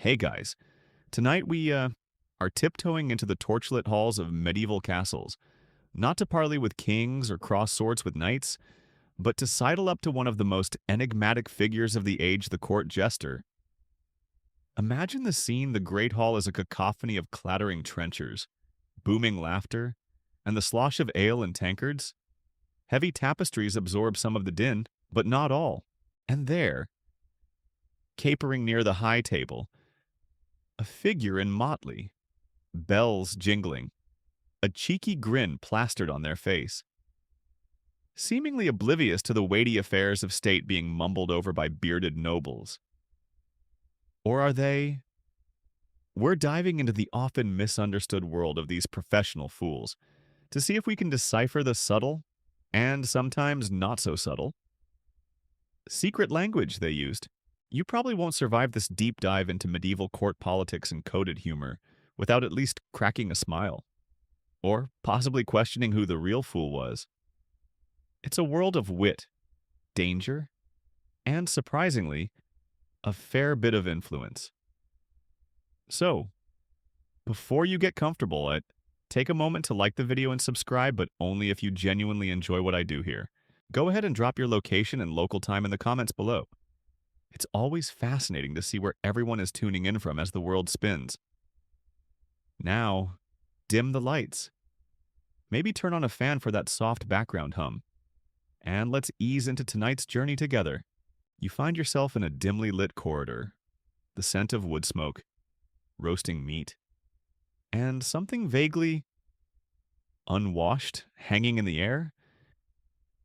Hey guys, tonight we are tiptoeing into the torchlit halls of medieval castles, not to parley with kings or cross swords with knights, but to sidle up to one of the most enigmatic figures of the age, the court jester. Imagine the scene: the great hall is a cacophony of clattering trenchers, booming laughter, and the slosh of ale and tankards. Heavy tapestries absorb some of the din, but not all. And there, capering near the high table, a figure in motley, bells jingling, a cheeky grin plastered on their face, seemingly oblivious to the weighty affairs of state being mumbled over by bearded nobles. Or are they? We're diving into the often misunderstood world of these professional fools to see if we can decipher the subtle, and sometimes not so subtle, secret language they used. You probably won't survive this deep dive into medieval court politics and coded humor without at least cracking a smile, or possibly questioning who the real fool was. It's a world of wit, danger, and surprisingly, a fair bit of influence. So, before you get comfortable, take a moment to like the video and subscribe, but only if you genuinely enjoy what I do here. Go ahead and drop your location and local time in the comments below. It's always fascinating to see where everyone is tuning in from as the world spins. Now, dim the lights. Maybe turn on a fan for that soft background hum. And let's ease into tonight's journey together. You find yourself in a dimly lit corridor, the scent of wood smoke, roasting meat, and something vaguely unwashed hanging in the air.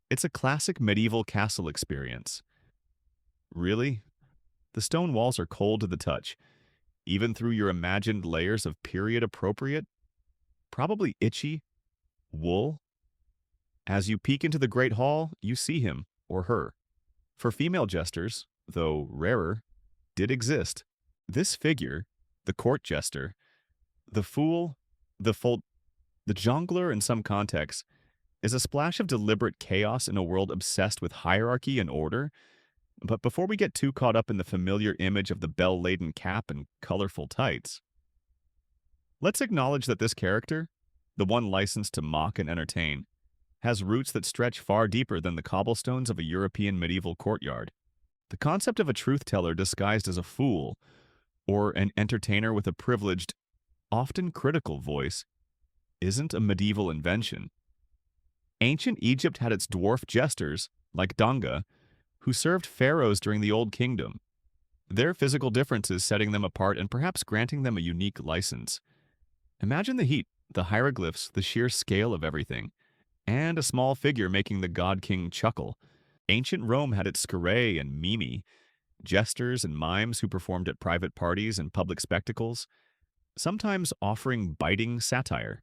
It's a classic medieval castle experience. Really? The stone walls are cold to the touch, even through your imagined layers of period-appropriate, probably itchy, wool. As you peek into the Great Hall, you see him, or her. For female jesters, though rarer, did exist. This figure, the court jester, the fool, the jongleur in some contexts, is a splash of deliberate chaos in a world obsessed with hierarchy and order. But before we get too caught up in the familiar image of the bell-laden cap and colorful tights, let's acknowledge that this character, the one licensed to mock and entertain, has roots that stretch far deeper than the cobblestones of a European medieval courtyard. The concept of a truth-teller disguised as a fool, or an entertainer with a privileged, often critical voice, isn't a medieval invention. Ancient Egypt had its dwarf jesters, like Danga, who served pharaohs during the Old Kingdom, their physical differences setting them apart and perhaps granting them a unique license. Imagine the heat, the hieroglyphs, the sheer scale of everything, and a small figure making the god-king chuckle. Ancient Rome had its scaray and mimi, jesters and mimes who performed at private parties and public spectacles, sometimes offering biting satire.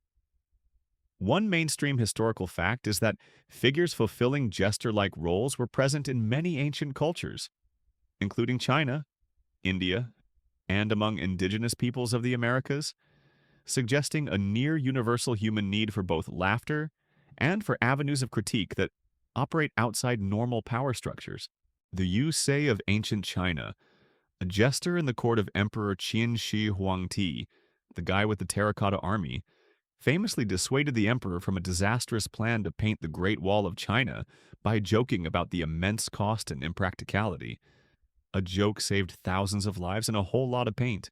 One mainstream historical fact is that figures fulfilling jester-like roles were present in many ancient cultures, including China, India, and among indigenous peoples of the Americas, suggesting a near-universal human need for both laughter and for avenues of critique that operate outside normal power structures. The Yu Sei of ancient China, a jester in the court of Emperor Qin Shi Huangti, the guy with the terracotta army, famously dissuaded the emperor from a disastrous plan to paint the Great Wall of China by joking about the immense cost and impracticality. A joke saved thousands of lives and a whole lot of paint.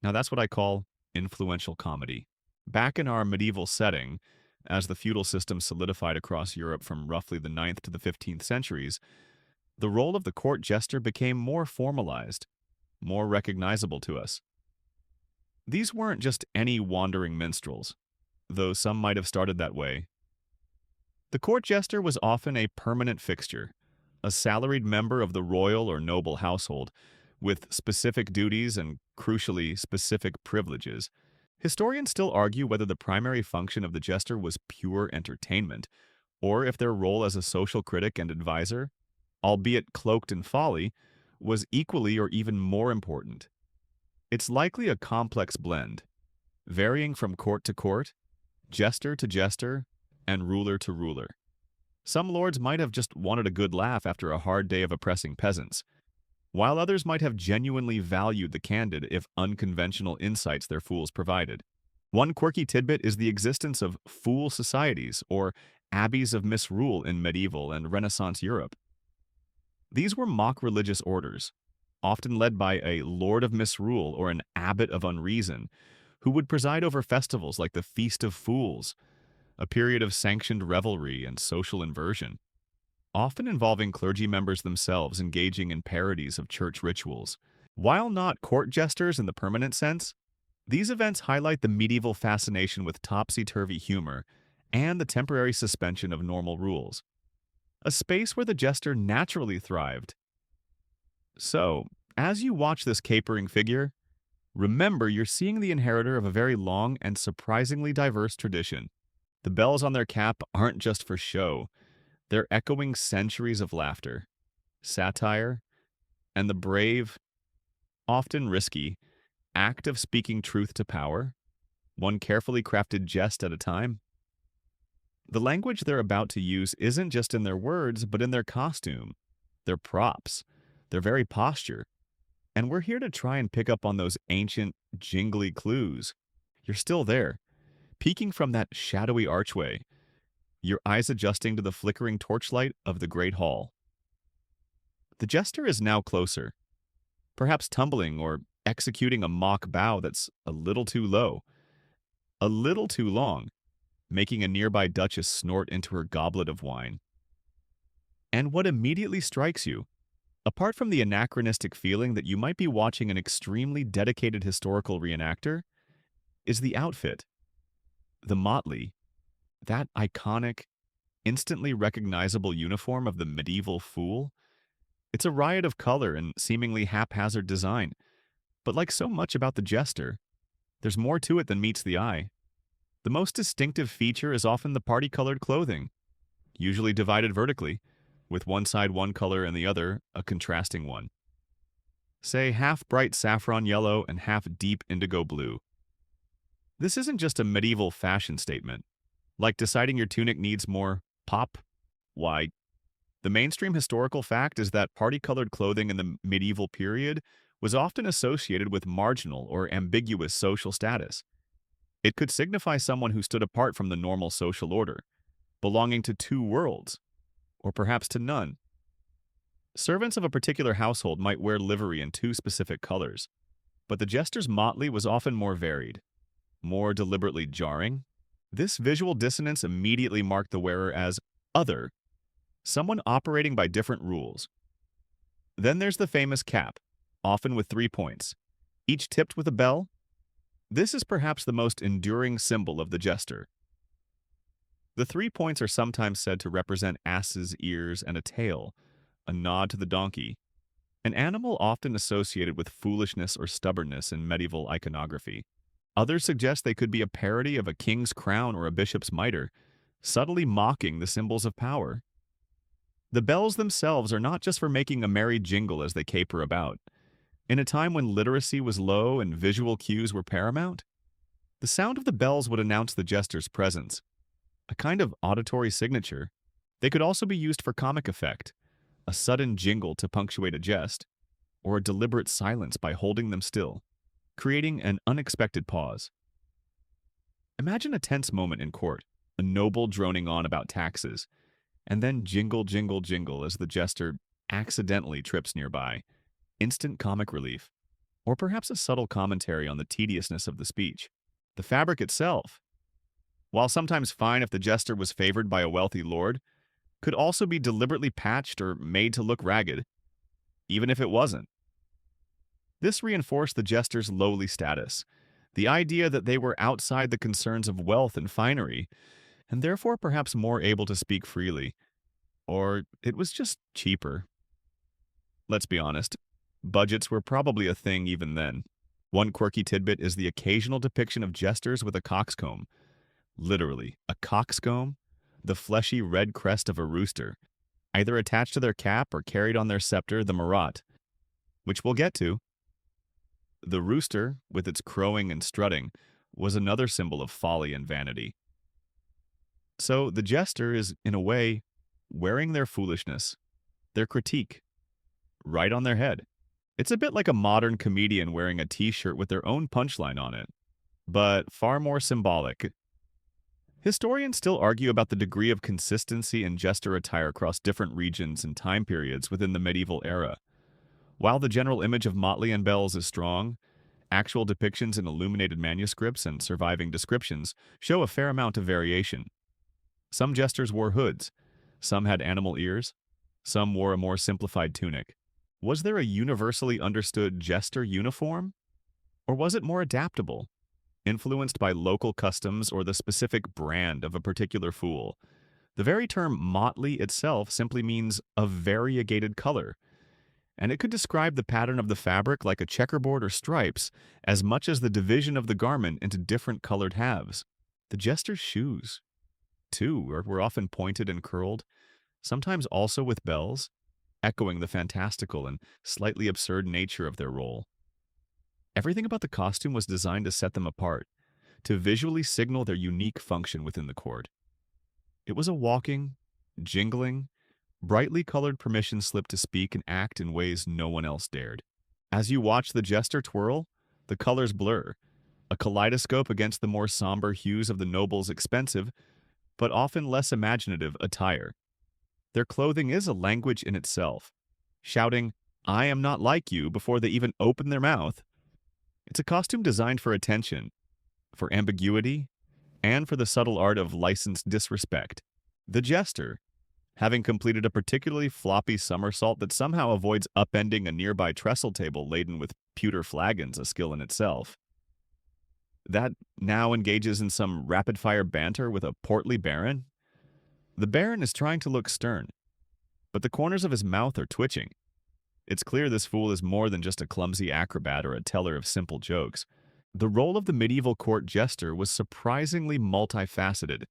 Now that's what I call influential comedy. Back in our medieval setting, as the feudal system solidified across Europe from roughly the 9th to the 15th centuries, the role of the court jester became more formalized, more recognizable to us. These weren't just any wandering minstrels, though some might have started that way. The court jester was often a permanent fixture, a salaried member of the royal or noble household, with specific duties and, crucially, specific privileges. Historians still argue whether the primary function of the jester was pure entertainment, or if their role as a social critic and advisor, albeit cloaked in folly, was equally or even more important. It's likely a complex blend, varying from court to court, jester to jester, and ruler to ruler. Some lords might have just wanted a good laugh after a hard day of oppressing peasants, while others might have genuinely valued the candid if unconventional insights their fools provided. One quirky tidbit is the existence of fool societies, or abbeys of misrule in medieval and Renaissance Europe. These were mock religious orders, often led by a lord of misrule or an abbot of unreason, who would preside over festivals like the Feast of Fools, a period of sanctioned revelry and social inversion, often involving clergy members themselves engaging in parodies of church rituals. While not court jesters in the permanent sense, these events highlight the medieval fascination with topsy-turvy humor and the temporary suspension of normal rules, a space where the jester naturally thrived. So, as you watch this capering figure, remember you're seeing the inheritor of a very long and surprisingly diverse tradition. The bells on their cap aren't just for show, they're echoing centuries of laughter, satire, and the brave, often risky, act of speaking truth to power, one carefully crafted jest at a time. The language they're about to use isn't just in their words, but in their costume, their props, their very posture. And we're here to try and pick up on those ancient, jingly clues. You're still there, peeking from that shadowy archway, your eyes adjusting to the flickering torchlight of the great hall. The jester is now closer, perhaps tumbling or executing a mock bow that's a little too low, a little too long, making a nearby duchess snort into her goblet of wine. And what immediately strikes you, apart from the anachronistic feeling that you might be watching an extremely dedicated historical reenactor, is the outfit. The motley, that iconic, instantly recognizable uniform of the medieval fool. It's a riot of color and seemingly haphazard design, but like so much about the jester, there's more to it than meets the eye. The most distinctive feature is often the party-colored clothing, usually divided vertically, with one side one color and the other a contrasting one. Say half bright saffron yellow and half deep indigo blue. This isn't just a medieval fashion statement. Like deciding your tunic needs more pop? Why, the mainstream historical fact is that party-colored clothing in the medieval period was often associated with marginal or ambiguous social status. It could signify someone who stood apart from the normal social order, belonging to two worlds, or perhaps to none. Servants of a particular household might wear livery in two specific colors, but the jester's motley was often more varied, more deliberately jarring. This visual dissonance immediately marked the wearer as other, someone operating by different rules. Then there's the famous cap, often with 3 points, each tipped with a bell. This is perhaps the most enduring symbol of the jester. The 3 points are sometimes said to represent asses' ears and a tail, a nod to the donkey, an animal often associated with foolishness or stubbornness in medieval iconography. Others suggest they could be a parody of a king's crown or a bishop's mitre, subtly mocking the symbols of power. The bells themselves are not just for making a merry jingle as they caper about. In a time when literacy was low and visual cues were paramount, the sound of the bells would announce the jester's presence, a kind of auditory signature. They could also be used for comic effect, a sudden jingle to punctuate a jest, or a deliberate silence by holding them still, creating an unexpected pause. Imagine a tense moment in court, a noble droning on about taxes, and then jingle, jingle, jingle as the jester accidentally trips nearby. Instant comic relief, or perhaps a subtle commentary on the tediousness of the speech. The fabric itself, while sometimes fine if the jester was favored by a wealthy lord, could also be deliberately patched or made to look ragged, even if it wasn't. This reinforced the jester's lowly status, the idea that they were outside the concerns of wealth and finery, and therefore perhaps more able to speak freely. Or it was just cheaper. Let's be honest, budgets were probably a thing even then. One quirky tidbit is the occasional depiction of jesters with a coxcomb. Literally, a coxcomb, the fleshy red crest of a rooster, either attached to their cap or carried on their scepter, the marotte, which we'll get to. The rooster, with its crowing and strutting, was another symbol of folly and vanity. So the jester is, in a way, wearing their foolishness, their critique, right on their head. It's a bit like a modern comedian wearing a t-shirt with their own punchline on it, but far more symbolic. Historians still argue about the degree of consistency in jester attire across different regions and time periods within the medieval era. While the general image of motley and bells is strong, actual depictions in illuminated manuscripts and surviving descriptions show a fair amount of variation. Some jesters wore hoods, some had animal ears, some wore a more simplified tunic. Was there a universally understood jester uniform? Or was it more adaptable, influenced by local customs or the specific brand of a particular fool? The very term motley itself simply means of variegated color, and it could describe the pattern of the fabric like a checkerboard or stripes as much as the division of the garment into different colored halves. The jester's shoes, too, were often pointed and curled, sometimes also with bells, echoing the fantastical and slightly absurd nature of their role. Everything about the costume was designed to set them apart, to visually signal their unique function within the court. It was a walking, jingling, brightly colored permission slip to speak and act in ways no one else dared. As you watch the jester twirl, the colors blur, a kaleidoscope against the more somber hues of the noble's expensive, but often less imaginative attire. Their clothing is a language in itself, shouting, "I am not like you," before they even open their mouth. It's a costume designed for attention, for ambiguity, and for the subtle art of licensed disrespect. The jester, having completed a particularly floppy somersault that somehow avoids upending a nearby trestle table laden with pewter flagons, a skill in itself. That now engages in some rapid-fire banter with a portly baron. The baron is trying to look stern, but the corners of his mouth are twitching. It's clear this fool is more than just a clumsy acrobat or a teller of simple jokes. The role of the medieval court jester was surprisingly multifaceted,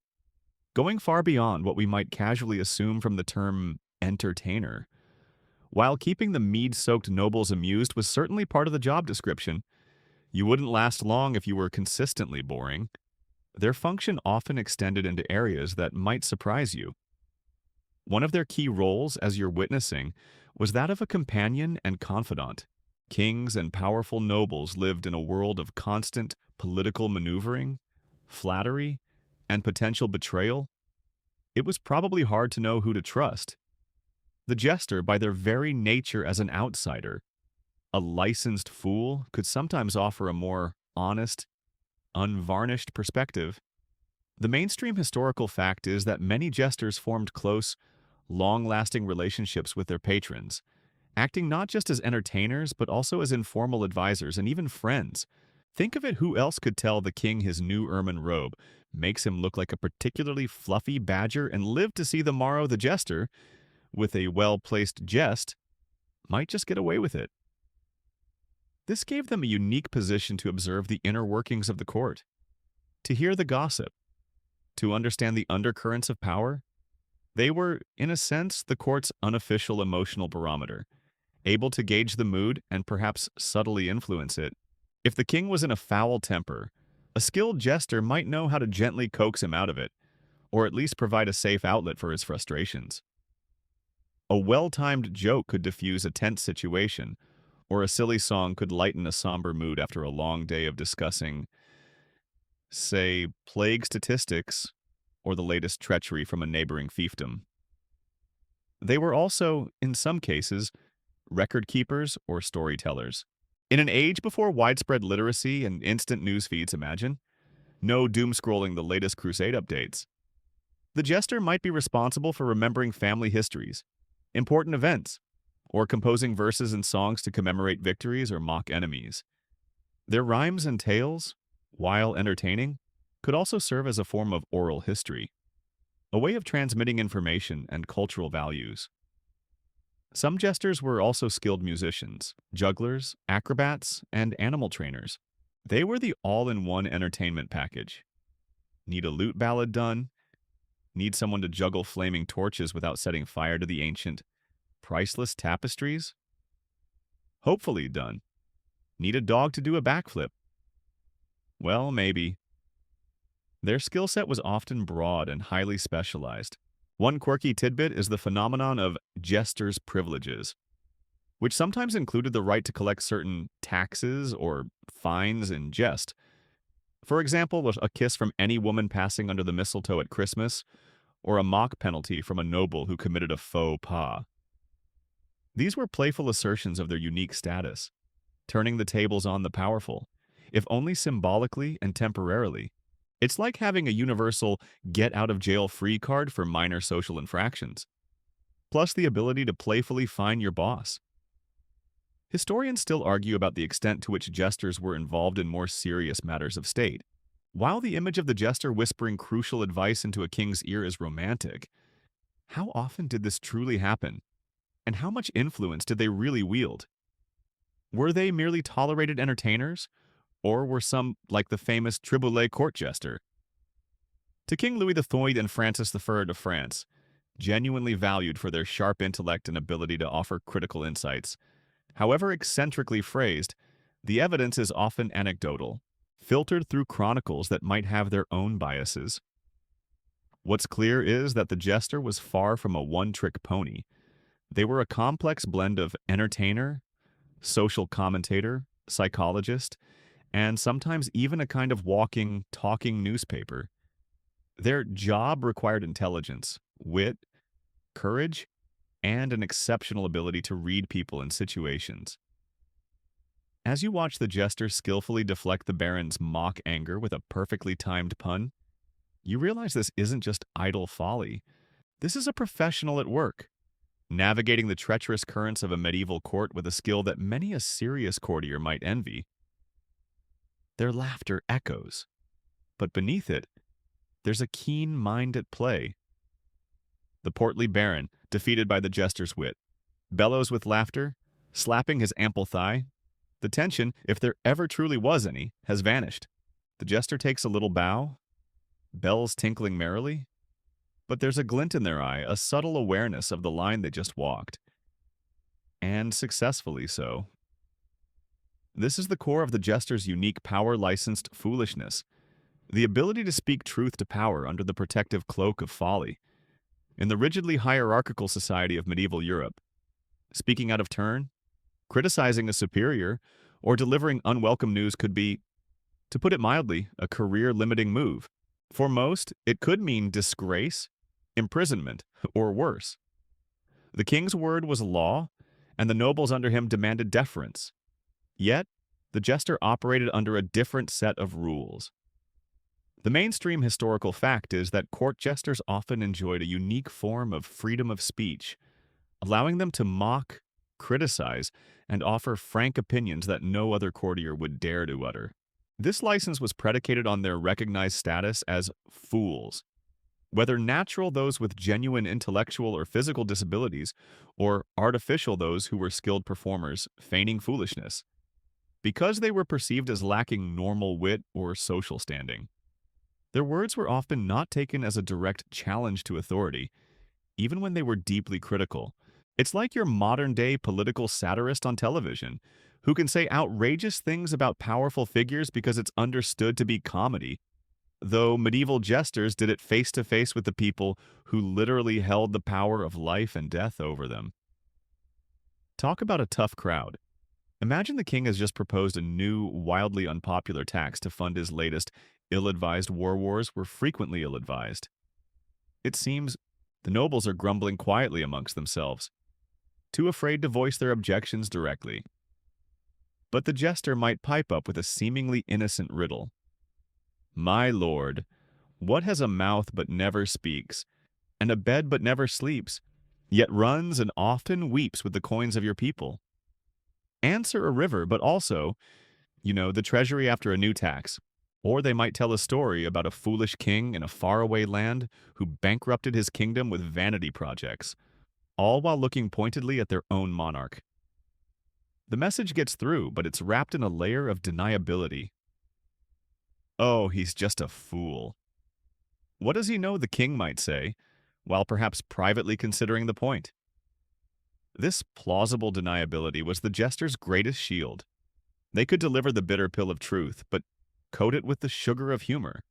going far beyond what we might casually assume from the term entertainer. While keeping the mead-soaked nobles amused was certainly part of the job description, you wouldn't last long if you were consistently boring. Their function often extended into areas that might surprise you. One of their key roles, as you're witnessing, was that of a companion and confidant. Kings and powerful nobles lived in a world of constant political maneuvering, flattery, and potential betrayal. It was probably hard to know who to trust. The jester, by their very nature as an outsider, a licensed fool, could sometimes offer a more honest, unvarnished perspective. The mainstream historical fact is that many jesters formed close, long-lasting relationships with their patrons, acting not just as entertainers but also as informal advisors and even friends. Think of it, who else could tell the king his new ermine robe makes him look like a particularly fluffy badger and live to see the morrow the jester, with a well-placed jest, might just get away with it. This gave them a unique position to observe the inner workings of the court, to hear the gossip, to understand the undercurrents of power. They were, in a sense, the court's unofficial emotional barometer, able to gauge the mood and perhaps subtly influence it. If the king was in a foul temper, a skilled jester might know how to gently coax him out of it, or at least provide a safe outlet for his frustrations. A well-timed joke could diffuse a tense situation, or a silly song could lighten a somber mood after a long day of discussing, say, plague statistics or the latest treachery from a neighboring fiefdom. They were also, in some cases, record keepers or storytellers. In an age before widespread literacy and instant news feeds, imagine, no doom-scrolling the latest crusade updates. The jester might be responsible for remembering family histories, important events, or composing verses and songs to commemorate victories or mock enemies. Their rhymes and tales, while entertaining, could also serve as a form of oral history, a way of transmitting information and cultural values. Some jesters were also skilled musicians, jugglers, acrobats, and animal trainers. They were the all-in-one entertainment package. Need a lute ballad done? Need someone to juggle flaming torches without setting fire to the ancient, priceless tapestries? Hopefully done. Need a dog to do a backflip? Well, maybe. Their skill set was often broad and highly specialized. One quirky tidbit is the phenomenon of jester's privileges. which sometimes included the right to collect certain taxes or fines in jest. For example, a kiss from any woman passing under the mistletoe at Christmas, or a mock penalty from a noble who committed a faux pas. These were playful assertions of their unique status, turning the tables on the powerful, if only symbolically and temporarily. It's like having a universal get-out-of-jail-free card for minor social infractions, plus the ability to playfully fine your boss. Historians still argue about the extent to which jesters were involved in more serious matters of state. While the image of the jester whispering crucial advice into a king's ear is romantic, how often did this truly happen? And how much influence did they really wield? Were they merely tolerated entertainers? Or were some like the famous Triboulet court jester? To King Louis III and Francis I of France, genuinely valued for their sharp intellect and ability to offer critical insights, however eccentrically phrased, the evidence is often anecdotal, filtered through chronicles that might have their own biases. What's clear is that the jester was far from a one-trick pony. They were a complex blend of entertainer, social commentator, psychologist, and sometimes even a kind of walking, talking newspaper. Their job required intelligence, wit, courage, and an exceptional ability to read people and situations. As you watch the jester skillfully deflect the baron's mock anger with a perfectly timed pun, you realize this isn't just idle folly. This is a professional at work, navigating the treacherous currents of a medieval court with a skill that many a serious courtier might envy. Their laughter echoes, but beneath it, there's a keen mind at play. The portly baron, defeated by the jester's wit, bellows with laughter, slapping his ample thigh. The tension, if there ever truly was any, has vanished. The jester takes a little bow, bells tinkling merrily, but there's a glint in their eye, a subtle awareness of the line they just walked. And successfully so. This is the core of the jester's unique power-licensed foolishness, the ability to speak truth to power under the protective cloak of folly. In the rigidly hierarchical society of medieval Europe, speaking out of turn, criticizing a superior, or delivering unwelcome news could be, to put it mildly, a career-limiting move. For most, it could mean disgrace, imprisonment, or worse. The king's word was law, and the nobles under him demanded deference. Yet, the jester operated under a different set of rules. The mainstream historical fact is that court jesters often enjoyed a unique form of freedom of speech, allowing them to mock, criticize, and offer frank opinions that no other courtier would dare to utter. This license was predicated on their recognized status as fools. Whether natural those with genuine intellectual or physical disabilities, or artificial those who were skilled performers feigning foolishness, because they were perceived as lacking normal wit or social standing. Their words were often not taken as a direct challenge to authority, even when they were deeply critical. It's like your modern-day political satirist on television, who can say outrageous things about powerful figures because it's understood to be comedy, though medieval jesters did it face-to-face with the people who literally held the power of life and death over them. Talk about a tough crowd. Imagine the king has just proposed a new, wildly unpopular tax to fund his latest ill-advised wars were frequently ill-advised. It seems the nobles are grumbling quietly amongst themselves, too afraid to voice their objections directly. But the jester might pipe up with a seemingly innocent riddle. My lord, what has a mouth but never speaks, and a bed but never sleeps, yet runs and often weeps with the coins of your people? Answer a river, but also, the treasury after a new tax. Or they might tell a story about a foolish king in a faraway land who bankrupted his kingdom with vanity projects, all while looking pointedly at their own monarch. The message gets through, but it's wrapped in a layer of deniability. Oh, he's just a fool. What does he know, the king might say, while perhaps privately considering the point? This plausible deniability was the jester's greatest shield. They could deliver the bitter pill of truth, but coat it with the sugar of humor.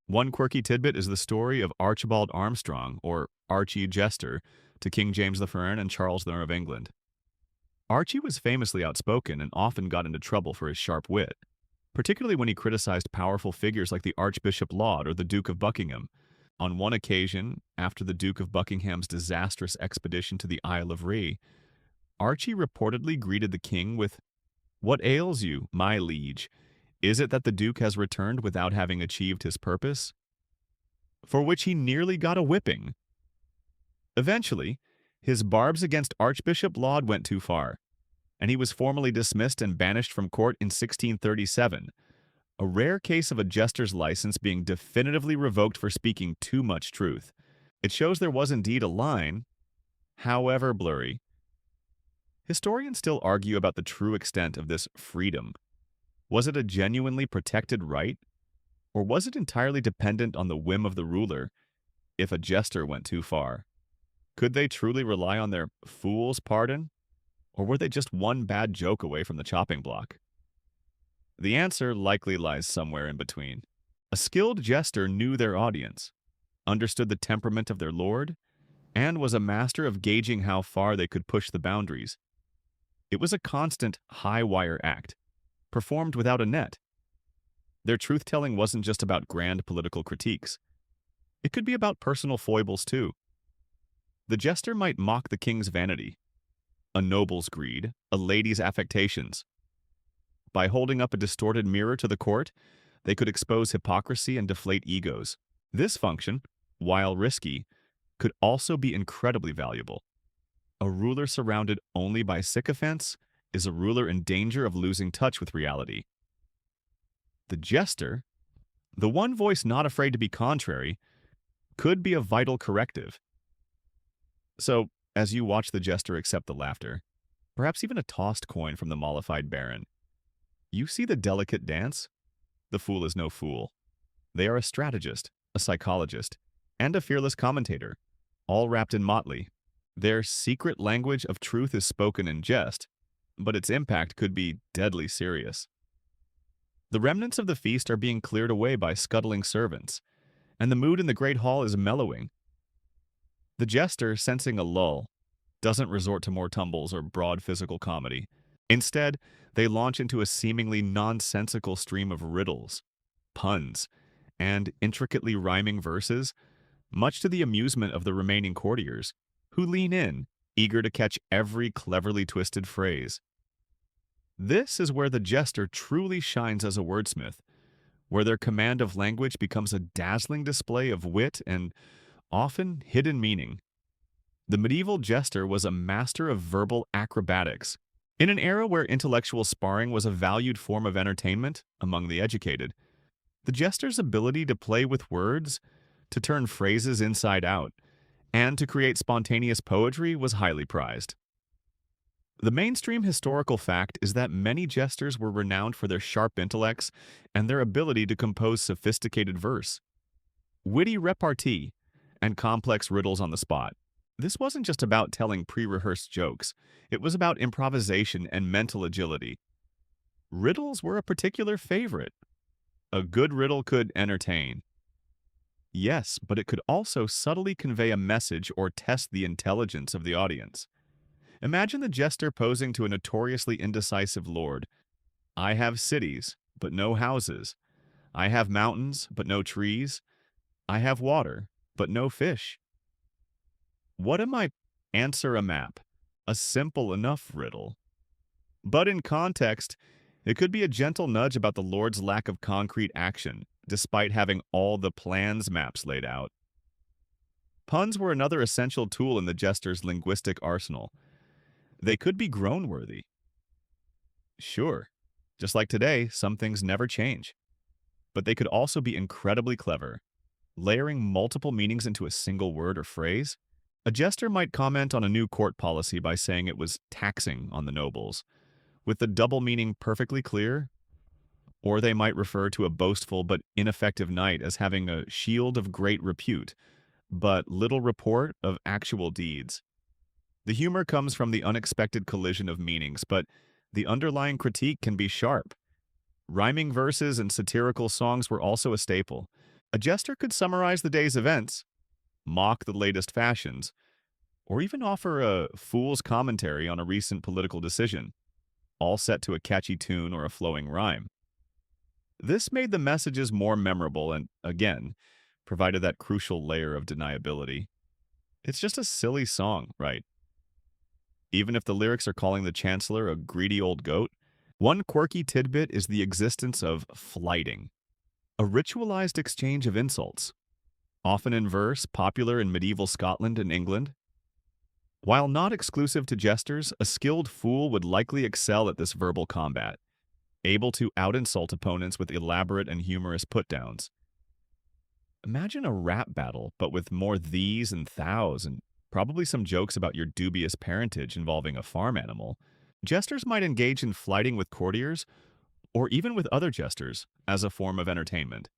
One quirky tidbit is the story of Archibald Armstrong, or Archie Jester, to King James I and Charles I of England. Archie was famously outspoken and often got into trouble for his sharp wit, particularly when he criticized powerful figures like the Archbishop Laud or the Duke of Buckingham. On one occasion, after the Duke of Buckingham's disastrous expedition to the Isle of Rhe, Archie reportedly greeted the king with, "What ails you, my liege? Is it that the Duke has returned without having achieved his purpose?" For which he nearly got a whipping. Eventually, his barbs against Archbishop Laud went too far, and he was formally dismissed and banished from court in 1637, a rare case of a jester's license being definitively revoked for speaking too much truth. It shows there was indeed a line, however blurry. Historians still argue about the true extent of this freedom. Was it a genuinely protected right, or was it entirely dependent on the whim of the ruler if a jester went too far? Could they truly rely on their fool's pardon, or were they just one bad joke away from the chopping block? The answer likely lies somewhere in between. A skilled jester knew their audience, understood the temperament of their lord, and was a master of gauging how far they could push the boundaries. It was a constant high-wire act, performed without a net. Their truth-telling wasn't just about grand political critiques. It could be about personal foibles, too. The jester might mock the king's vanity, a noble's greed, a lady's affectations. By holding up a distorted mirror to the court, they could expose hypocrisy and deflate egos. This function, while risky, could also be incredibly valuable. A ruler surrounded only by sycophants is a ruler in danger of losing touch with reality. The jester, the one voice not afraid to be contrary, could be a vital corrective. So, as you watch the jester accept the laughter, perhaps even a tossed coin from the mollified baron, you see the delicate dance? The fool is no fool. They are a strategist, a psychologist, and a fearless commentator, all wrapped in motley. Their secret language of truth is spoken in jest, but its impact could be deadly serious. The remnants of the feast are being cleared away by scuttling servants, and the mood in the great hall is mellowing. The jester, sensing a lull, doesn't resort to more tumbles or broad physical comedy. Instead, they launch into a seemingly nonsensical stream of riddles, puns, and intricately rhyming verses, much to the amusement of the remaining courtiers, who lean in, eager to catch every cleverly twisted phrase. This is where the jester truly shines as a wordsmith, where their command of language becomes a dazzling display of wit and often hidden meaning. The medieval jester was a master of verbal acrobatics. In an era where intellectual sparring was a valued form of entertainment among the educated, the jester's ability to play with words, to turn phrases inside out, and to create spontaneous poetry was highly prized. The mainstream historical fact is that many jesters were renowned for their sharp intellects and their ability to compose sophisticated verse, witty repartee, and complex riddles on the spot. This wasn't just about telling pre-rehearsed jokes. It was about improvisation and mental agility. Riddles were a particular favorite. A good riddle could entertain. Yes, but it could also subtly convey a message or test the intelligence of the audience. Imagine the jester posing to a notoriously indecisive lord. "I have cities, but no houses. I have mountains, but no trees. I have water, but no fish. What am I?" Answer a map. A simple enough riddle. But in context, it could be a gentle nudge about the Lord's lack of concrete action, despite having all the plans maps laid out. Puns were another essential tool in the jester's linguistic arsenal. They could be groan-worthy. Sure, just like today, some things never change. But they could also be incredibly clever, layering multiple meanings into a single word or phrase. A jester might comment on a new court policy by saying it was taxing on the nobles, with the double meaning perfectly clear, or they might refer to a boastful but ineffective knight as having a shield of great repute, but little report of actual deeds. The humor comes from the unexpected collision of meanings, but the underlying critique can be sharp. Rhyming verses and satirical songs were also a staple. A jester could summarize the day's events, mock the latest fashions, or even offer a fool's commentary on a recent political decision, all set to a catchy tune or a flowing rhyme. This made the messages more memorable and, again, provided that crucial layer of deniability. It's just a silly song, right? Even if the lyrics are calling the Chancellor a greedy old goat. One quirky tidbit is the existence of flighting, a ritualized exchange of insults, often in verse, popular in medieval Scotland and England. While not exclusive to jesters, a skilled fool would likely excel at this verbal combat, able to out-insult opponents with elaborate and humorous put-downs. Imagine a rap battle, but with more these and thous, and probably some jokes about your dubious parentage involving a farm animal. Jesters might engage in flighting with courtiers, or even with other jesters, as a form of entertainment.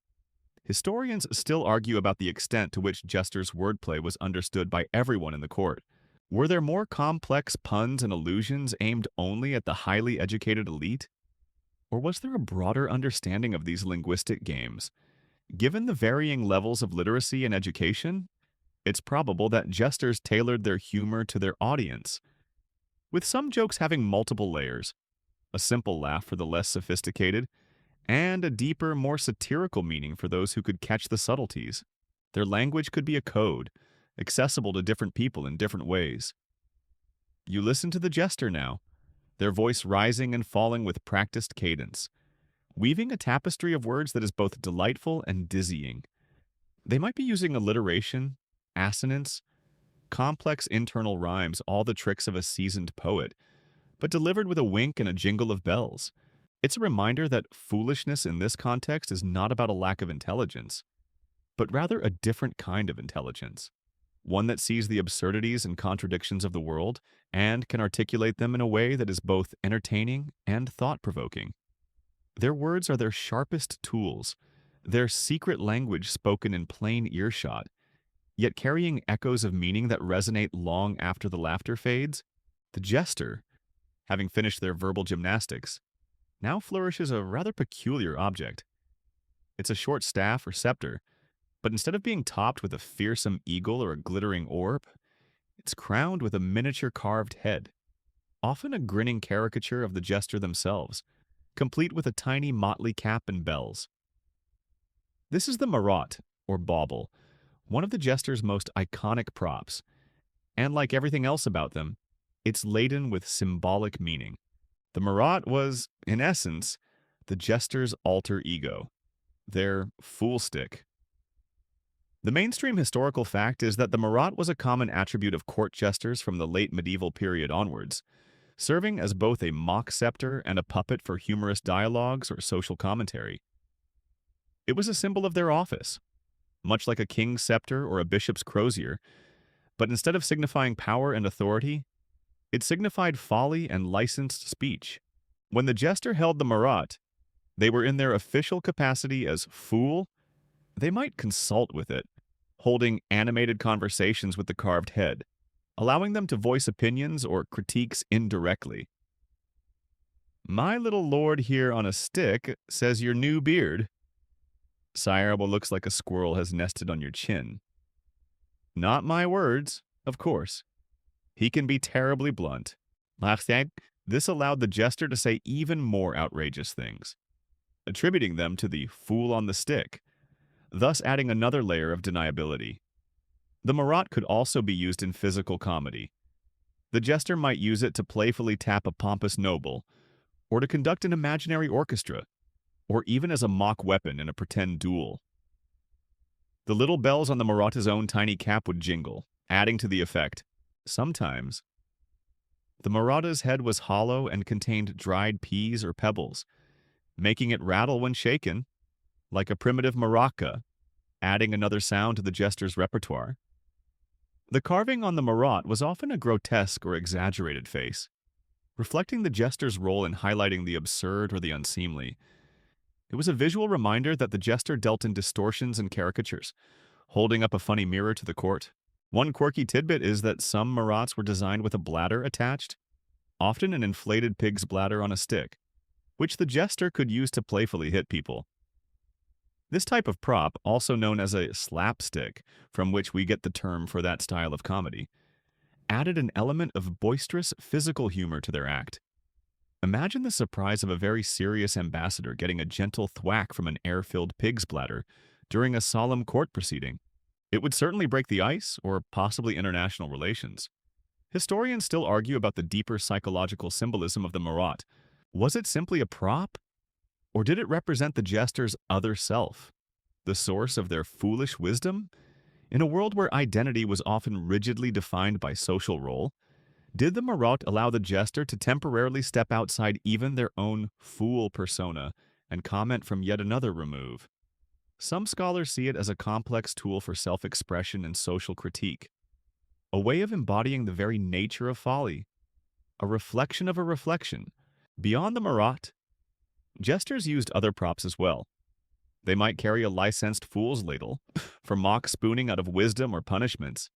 Historians still argue about the extent to which jesters' wordplay was understood by everyone in the court. Were there more complex puns and allusions aimed only at the highly educated elite? Or was there a broader understanding of these linguistic games? Given the varying levels of literacy and education, it's probable that jesters tailored their humor to their audience, with some jokes having multiple layers, a simple laugh for the less sophisticated, and a deeper, more satirical meaning for those who could catch the subtleties. Their language could be a code, accessible to different people in different ways. You listen to the jester now, their voice rising and falling with practiced cadence, weaving a tapestry of words that is both delightful and dizzying. They might be using alliteration, assonance, complex internal rhymes, all the tricks of a seasoned poet, but delivered with a wink and a jingle of bells. It's a reminder that foolishness in this context is not about a lack of intelligence, but rather a different kind of intelligence, one that sees the absurdities and contradictions of the world and can articulate them in a way that is both entertaining and thought-provoking. Their words are their sharpest tools, their secret language spoken in plain earshot, yet carrying echoes of meaning that resonate long after the laughter fades. The jester, having finished their verbal gymnastics, now flourishes a rather peculiar object. It's a short staff or scepter, but instead of being topped with a fearsome eagle or a glittering orb, it's crowned with a miniature carved head, often a grinning caricature of the jester themselves, complete with a tiny motley cap and bells. This is the marotte, or bauble, one of the jester's most iconic props, and like everything else about them, it's laden with symbolic meaning. The marotte was, in essence, the jester's alter ego, their fool stick. The mainstream historical fact is that the marotte was a common attribute of court jesters from the late medieval period onwards, serving as both a mock scepter and a puppet for humorous dialogues or social commentary. It was a symbol of their office, much like a king's scepter or a bishop's crozier, but instead of signifying power and authority, it signified folly and licensed speech. When the jester held the marotte, they were in their official capacity as fool. They might consult with it, holding animated conversations with the carved head, allowing them to voice opinions or critiques indirectly. "My little lord here on a stick says your new beard. Sire, what looks like a squirrel has nested on your chin. Not my words, of course. He can be terribly blunt." This allowed the jester to say even more outrageous things, attributing them to the fool on the stick, thus adding another layer of deniability. The marotte could also be used in physical comedy. The jester might use it to playfully tap a pompous noble, or to conduct an imaginary orchestra, or even as a mock weapon in a pretend duel. The little bells on the marotte's own tiny cap would jingle, adding to the effect. Sometimes, the marotte's head was hollow and contained dried peas or pebbles, making it rattle when shaken, like a primitive maraca, adding another sound to the jester's repertoire. The carving on the marotte was often a grotesque or exaggerated face, reflecting the jester's role in highlighting the absurd or the unseemly. It was a visual reminder that the jester dealt in distortions and caricatures, holding up a funny mirror to the court. One quirky tidbit is that some marottes were designed with a bladder attached, often an inflated pig's bladder on a stick, which the jester could use to playfully hit people. This type of prop, also known as a slapstick, from which we get the term for that style of comedy, added an element of boisterous physical humor to their act. Imagine the surprise of a very serious ambassador getting a gentle thwack from an air-filled pig's bladder during a solemn court proceeding. It would certainly break the ice, or possibly international relations. Historians still argue about the deeper psychological symbolism of the marat. Was it simply a prop? Or did it represent the jester's other self, the source of their foolish wisdom? In a world where identity was often rigidly defined by social role, did the marat allow the jester to temporarily step outside even their own fool persona and comment from yet another remove? Some scholars see it as a complex tool for self-expression and social critique, a way of embodying the very nature of folly, a reflection of a reflection. Beyond the marat, jesters used other props as well. They might carry a licensed fool's ladle for mock spooning out of wisdom or punishments.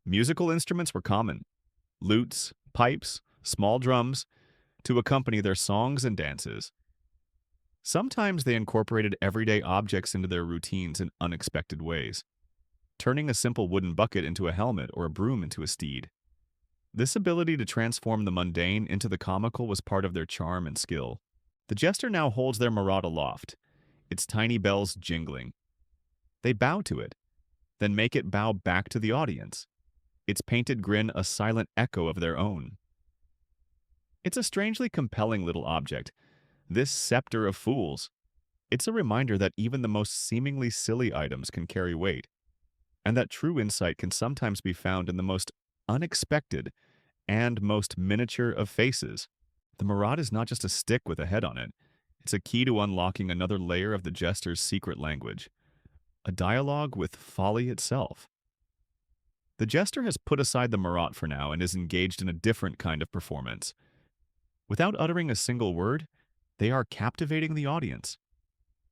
Musical instruments were common: lutes, pipes, small drums, to accompany their songs and dances. Sometimes they incorporated everyday objects into their routines in unexpected ways, turning a simple wooden bucket into a helmet or a broom into a steed. This ability to transform the mundane into the comical was part of their charm and skill. The jester now holds their marat aloft, its tiny bells jingling. They bow to it, then make it bow back to the audience, its painted grin a silent echo of their own. It's a strangely compelling little object, this scepter of fools. It's a reminder that even the most seemingly silly items can carry weight, and that true insight can sometimes be found in the most unexpected and most miniature of faces. The marat is not just a stick with a head on it. It's a key to unlocking another layer of the jester's secret language, a dialogue with folly itself. The jester has put aside the marat for now and is engaged in a different kind of performance. Without uttering a single word, they are captivating the audience.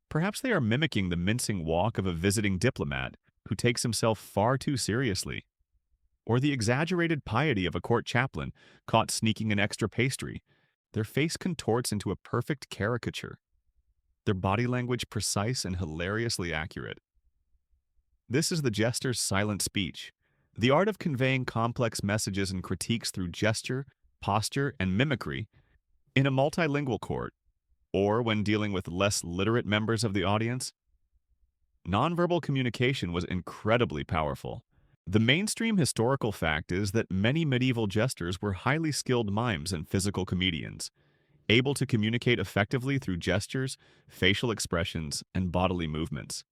Perhaps they are mimicking the mincing walk of a visiting diplomat who takes himself far too seriously, or the exaggerated piety of a court chaplain caught sneaking an extra pastry. Their face contorts into a perfect caricature, their body language precise and hilariously accurate. This is the jester's silent speech, the art of conveying complex messages and critiques through gesture, posture, and mimicry in a multilingual court, or when dealing with less literate members of the audience. Nonverbal communication was incredibly powerful. The mainstream historical fact is that many medieval jesters were highly skilled mimes and physical comedians, able to communicate effectively through gestures, facial expressions, and bodily movements.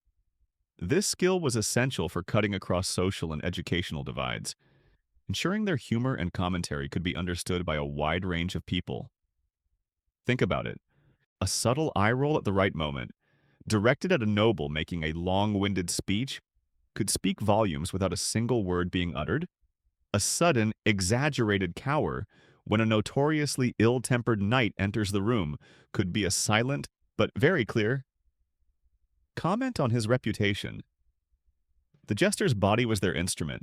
This skill was essential for cutting across social and educational divides, ensuring their humor and commentary could be understood by a wide range of people. Think about it. A subtle eye roll at the right moment, directed at a noble making a long-winded speech, could speak volumes without a single word being uttered. A sudden, exaggerated cower when a notoriously ill-tempered knight enters the room could be a silent, but very clear comment on his reputation. The jester's body was their instrument.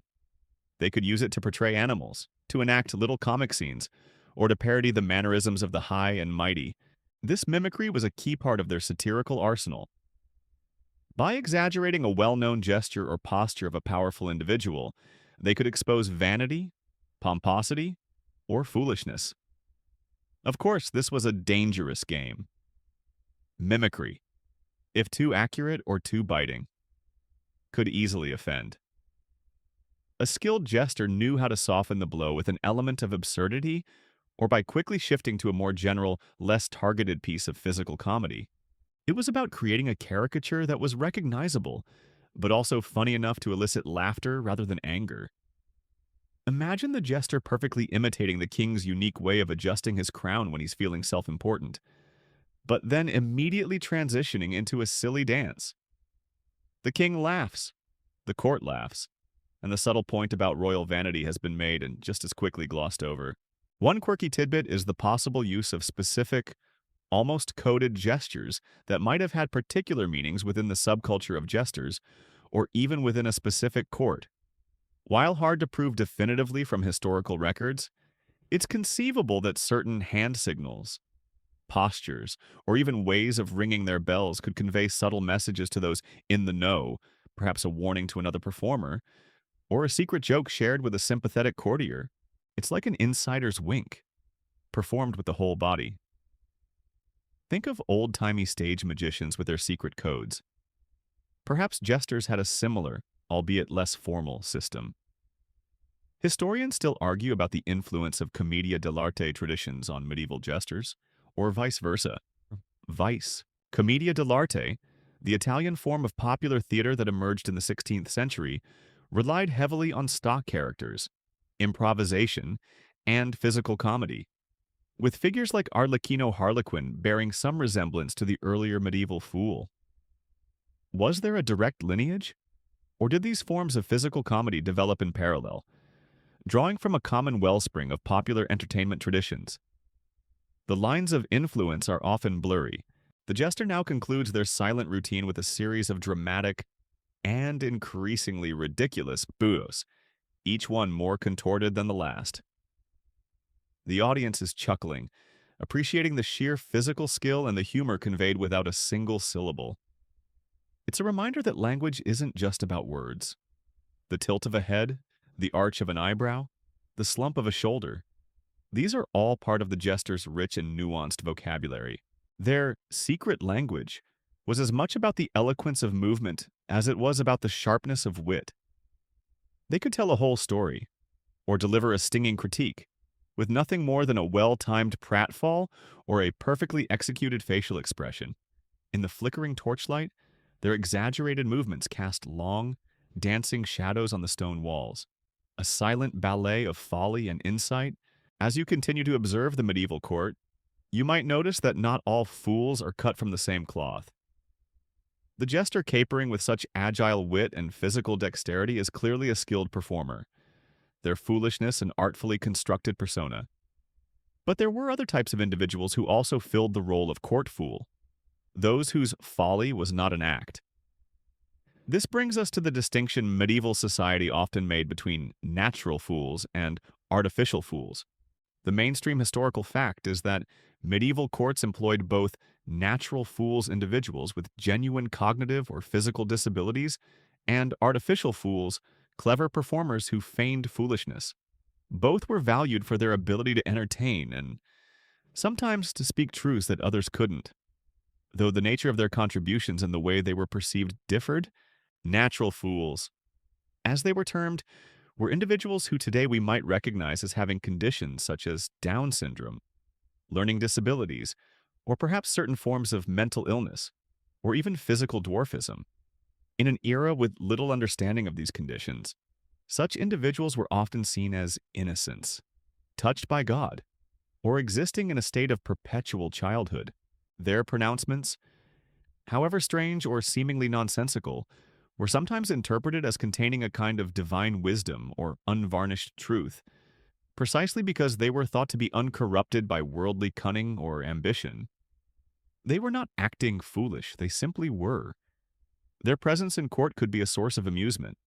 They could use it to portray animals, to enact little comic scenes, or to parody the mannerisms of the high and mighty. This mimicry was a key part of their satirical arsenal. By exaggerating a well-known gesture or posture of a powerful individual, they could expose vanity, pomposity, or foolishness. Of course, this was a dangerous game. Mimicry, if too accurate or too biting, could easily offend. A skilled jester knew how to soften the blow with an element of absurdity or by quickly shifting to a more general, less targeted piece of physical comedy. It was about creating a caricature that was recognizable, but also funny enough to elicit laughter rather than anger. Imagine the jester perfectly imitating the king's unique way of adjusting his crown when he's feeling self-important, but then immediately transitioning into a silly dance. The king laughs, the court laughs, and the subtle point about royal vanity has been made and just as quickly glossed over. One quirky tidbit is the possible use of specific, almost coded gestures that might have had particular meanings within the subculture of jesters, or even within a specific court. While hard to prove definitively from historical records, it's conceivable that certain hand signals, postures, or even ways of ringing their bells could convey subtle messages to those in the know, perhaps a warning to another performer, or a secret joke shared with a sympathetic courtier. It's like an insider's wink, performed with the whole body. Think of old-timey stage magicians with their secret codes. Perhaps jesters had a similar, albeit less formal, system. Historians still argue about the influence of commedia dell'arte traditions on medieval jesters, or vice versa. Vice. Commedia dell'arte, the Italian form of popular theater that emerged in the 16th century, relied heavily on stock characters, improvisation, and physical comedy, with figures like Arlecchino Harlequin bearing some resemblance to the earlier medieval fool. Was there a direct lineage? Or did these forms of physical comedy develop in parallel, drawing from a common wellspring of popular entertainment traditions? The lines of influence are often blurry. The jester now concludes their silent routine with a series of dramatic and increasingly ridiculous buos, each one more contorted than the last. The audience is chuckling, appreciating the sheer physical skill and the humor conveyed without a single syllable. It's a reminder that language isn't just about words. The tilt of a head, the arch of an eyebrow, the slump of a shoulder, these are all part of the jester's rich and nuanced vocabulary. Their secret language was as much about the eloquence of movement as it was about the sharpness of wit. They could tell a whole story, or deliver a stinging critique, with nothing more than a well-timed pratfall or a perfectly executed facial expression. In the flickering torchlight, their exaggerated movements cast long, dancing shadows on the stone walls, a silent ballet of folly and insight. As you continue to observe the medieval court, you might notice that not all fools are cut from the same cloth. The jester capering with such agile wit and physical dexterity is clearly a skilled performer, their foolishness an artfully constructed persona. But there were other types of individuals who also filled the role of court fool, those whose folly was not an act. This brings us to the distinction medieval society often made between natural fools and artificial fools. The mainstream historical fact is that medieval courts employed both natural fools individuals with genuine cognitive or physical disabilities and artificial fools, clever performers who feigned foolishness. Both were valued for their ability to entertain and sometimes to speak truths that others couldn't. Though the nature of their contributions and the way they were perceived differed, natural fools, as they were termed, were individuals who today we might recognize as having conditions such as Down syndrome, learning disabilities, or perhaps certain forms of mental illness, or even physical dwarfism. In an era with little understanding of these conditions, such individuals were often seen as innocents, touched by God, or existing in a state of perpetual childhood. Their pronouncements, however strange or seemingly nonsensical, were sometimes interpreted as containing a kind of divine wisdom or unvarnished truth, precisely because they were thought to be uncorrupted by worldly cunning or ambition. They were not acting foolish, they simply were. Their presence in court could be a source of amusement,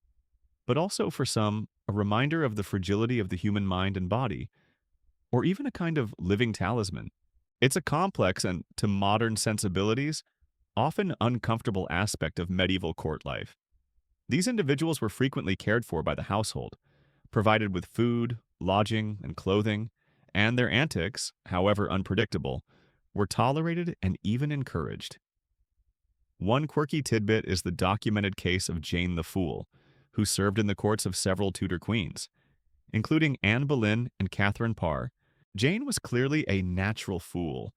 but also for some, a reminder of the fragility of the human mind and body, or even a kind of living talisman. It's a complex and, to modern sensibilities, often uncomfortable aspect of medieval court life. These individuals were frequently cared for by the household, provided with food, lodging, and clothing, and their antics, however unpredictable, were tolerated and even encouraged. One quirky tidbit is the documented case of Jane the Fool, who served in the courts of several Tudor queens, including Anne Boleyn and Catherine Parr. Jane was clearly a natural fool,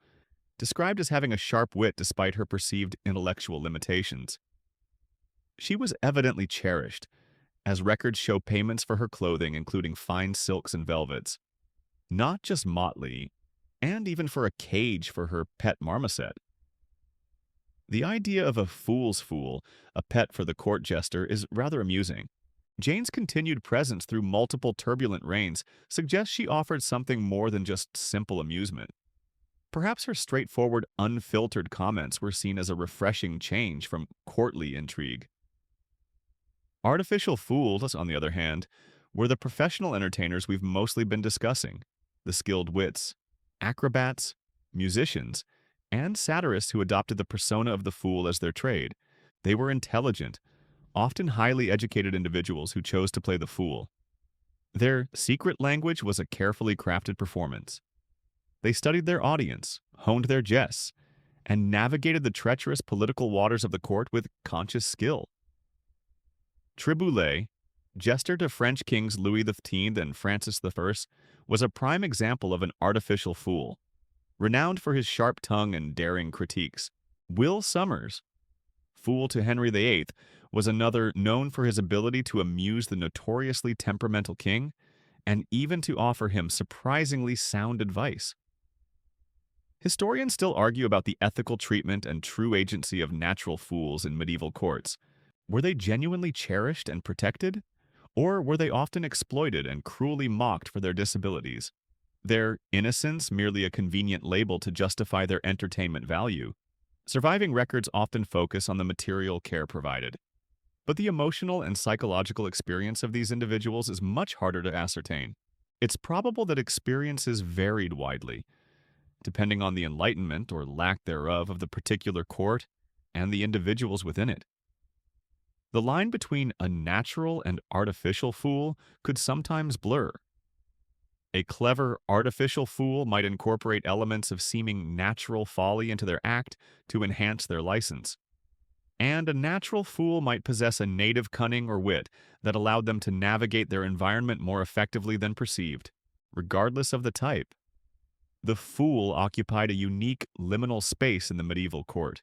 described as having a sharp wit despite her perceived intellectual limitations. She was evidently cherished, as records show payments for her clothing including fine silks and velvets, not just motley, and even for a cage for her pet marmoset. The idea of a fool's fool, a pet for the court jester, is rather amusing. Jane's continued presence through multiple turbulent reigns suggests she offered something more than just simple amusement. Perhaps her straightforward, unfiltered comments were seen as a refreshing change from courtly intrigue. Artificial fools, on the other hand, were the professional entertainers we've mostly been discussing, the skilled wits, acrobats, musicians, and satirists who adopted the persona of the fool as their trade. They were intelligent, often highly educated individuals who chose to play the fool. Their secret language was a carefully crafted performance. They studied their audience, honed their jests, and navigated the treacherous political waters of the court with conscious skill. Triboulet, jester to French kings Louis XV and Francis I, was a prime example of an artificial fool, renowned for his sharp tongue and daring critiques. Will Sommers, fool to Henry VIII, was another known for his ability to amuse the notoriously temperamental king and even to offer him surprisingly sound advice. Historians still argue about the ethical treatment and true agency of natural fools in medieval courts. Were they genuinely cherished and protected? Or were they often exploited and cruelly mocked for their disabilities? Their innocence merely a convenient label to justify their entertainment value? Surviving records often focus on the material care provided. But the emotional and psychological experience of these individuals is much harder to ascertain. It's probable that experiences varied widely, depending on the enlightenment or lack thereof of the particular court and the individuals within it. The line between a natural and artificial fool could sometimes blur. A clever artificial fool might incorporate elements of seeming natural folly into their act to enhance their license. And a natural fool might possess a native cunning or wit that allowed them to navigate their environment more effectively than perceived. Regardless of the type, the fool occupied a unique liminal space in the medieval court.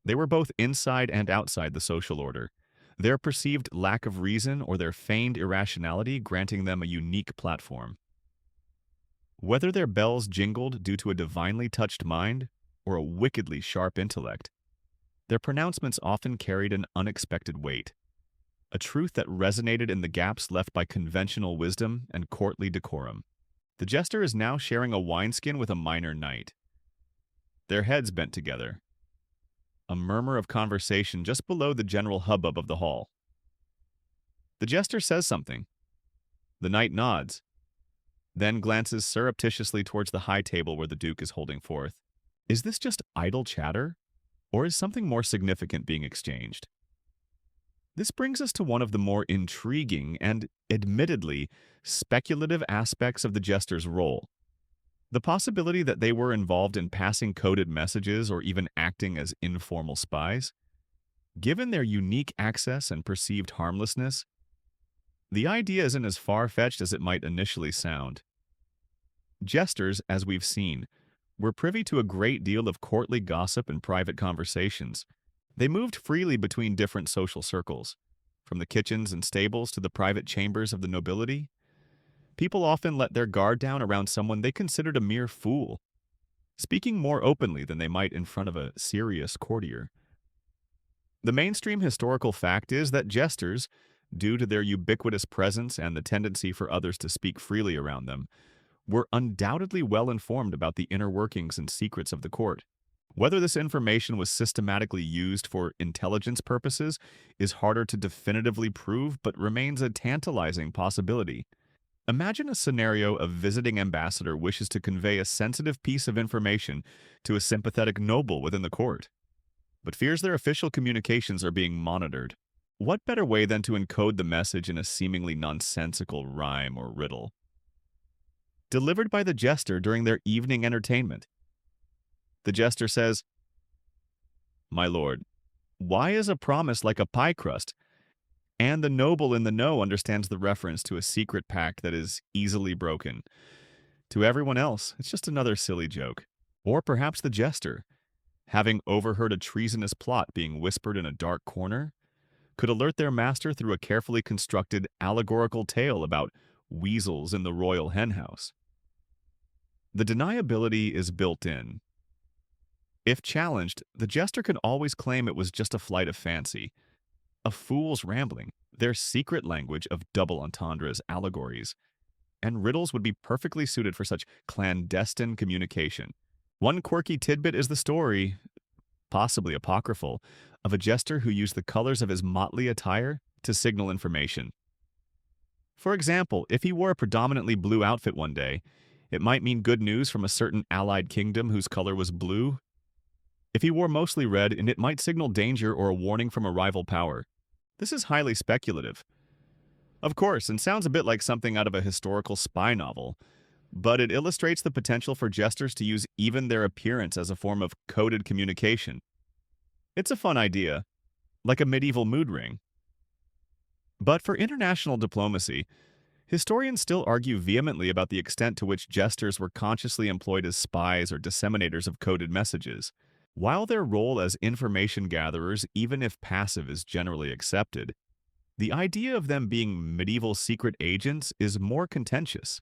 They were both inside and outside the social order, their perceived lack of reason or their feigned irrationality granting them a unique platform. Whether their bells jingled due to a divinely touched mind or a wickedly sharp intellect, their pronouncements often carried an unexpected weight, a truth that resonated in the gaps left by conventional wisdom and courtly decorum. The jester is now sharing a wineskin with a minor knight. Their heads bent together, a murmur of conversation just below the general hubbub of the hall. The jester says something. The knight nods, then glances surreptitiously towards the high table where the duke is holding forth. Is this just idle chatter, or is something more significant being exchanged? This brings us to one of the more intriguing and, admittedly, speculative aspects of the jester's role. The possibility that they were involved in passing coded messages or even acting as informal spies. Given their unique access and perceived harmlessness, the idea isn't as far-fetched as it might initially sound. Jesters, as we've seen, were privy to a great deal of courtly gossip and private conversations. They moved freely between different social circles, from the kitchens and stables to the private chambers of the nobility. People often let their guard down around someone they considered a mere fool, speaking more openly than they might in front of a serious courtier. The mainstream historical fact is that jesters, due to their ubiquitous presence and the tendency for others to speak freely around them, were undoubtedly well informed about the inner workings and secrets of the court. Whether this information was systematically used for intelligence purposes is harder to definitively prove, but remains a tantalizing possibility. Imagine a scenario a visiting ambassador wishes to convey a sensitive piece of information to a sympathetic noble within the court, but fears their official communications are being monitored. What better way than to encode the message in a seemingly nonsensical rhyme or riddle? Delivered by the jester during their evening entertainment. The jester says, "My lord, why is a promise like a pie crust?" And the noble in the know understands the reference to a secret pact that is easily broken. To everyone else, it's just another silly joke. Or perhaps the jester, having overheard a treasonous plot being whispered in a dark corner, could alert their master through a carefully constructed allegorical tale about weasels in the royal henhouse. The deniability is built in. If challenged, the jester can always claim it was just a flight of fancy, a fool's rambling, their secret language of double entendres, allegories, and riddles would be perfectly suited for such clandestine communication. One quirky tidbit is the story, possibly apocryphal, of a jester who used the colors of his motley attire to signal information. For example, if he wore a predominantly blue outfit one day, it might mean good news from a certain allied kingdom whose color was blue. If he wore mostly red, and it might signal danger or a warning from a rival power. This is highly speculative, of course, and sounds a bit like something out of a historical spy novel, but it illustrates the potential for jesters to use even their appearance as a form of coded communication. It's a fun idea, like a medieval mood ring. But for international diplomacy, historians still argue vehemently about the extent to which jesters were consciously employed as spies or disseminators of coded messages. While their role as information gatherers, even if passive, is generally accepted, the idea of them being medieval secret agents is more contentious.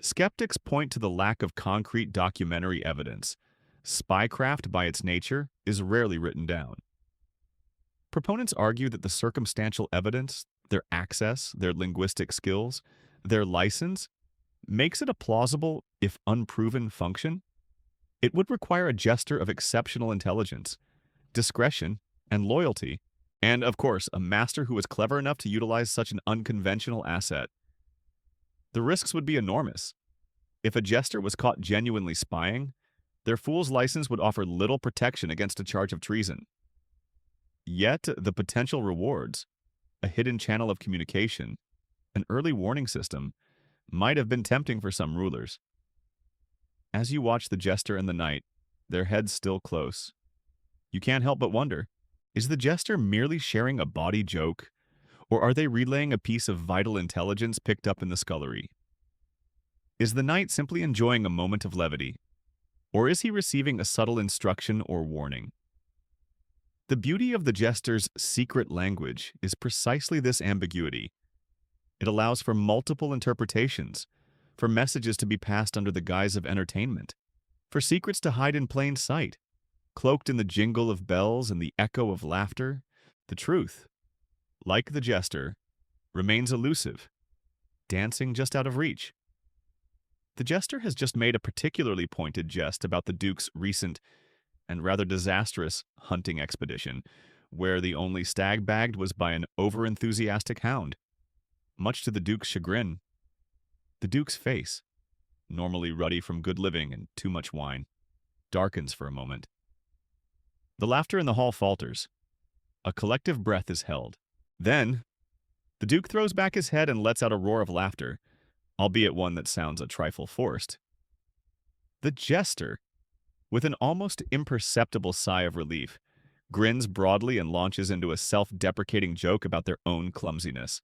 Skeptics point to the lack of concrete documentary evidence. Spycraft, by its nature, is rarely written down. Proponents argue that the circumstantial evidence, their access, their linguistic skills, their license, makes it a plausible, if unproven, function. It would require a jester of exceptional intelligence, discretion, and loyalty, and, of course, a master who was clever enough to utilize such an unconventional asset. The risks would be enormous. If a jester was caught genuinely spying, their fool's license would offer little protection against a charge of treason. Yet, the potential rewards, a hidden channel of communication, an early warning system, might have been tempting for some rulers. As you watch the jester and the knight, their heads still close, you can't help but wonder, is the jester merely sharing a bawdy joke, or are they relaying a piece of vital intelligence picked up in the scullery? Is the knight simply enjoying a moment of levity, or is he receiving a subtle instruction or warning? The beauty of the jester's secret language is precisely this ambiguity. It allows for multiple interpretations, for messages to be passed under the guise of entertainment, for secrets to hide in plain sight, cloaked in the jingle of bells and the echo of laughter. The truth, like the jester, remains elusive, dancing just out of reach. The jester has just made a particularly pointed jest about the Duke's recent and rather disastrous hunting expedition, where the only stag bagged was by an over-enthusiastic hound. Much to the Duke's chagrin, the Duke's face, normally ruddy from good living and too much wine, darkens for a moment. The laughter in the hall falters. A collective breath is held. Then, the Duke throws back his head and lets out a roar of laughter, albeit one that sounds a trifle forced. The jester, with an almost imperceptible sigh of relief, grins broadly and launches into a self-deprecating joke about their own clumsiness.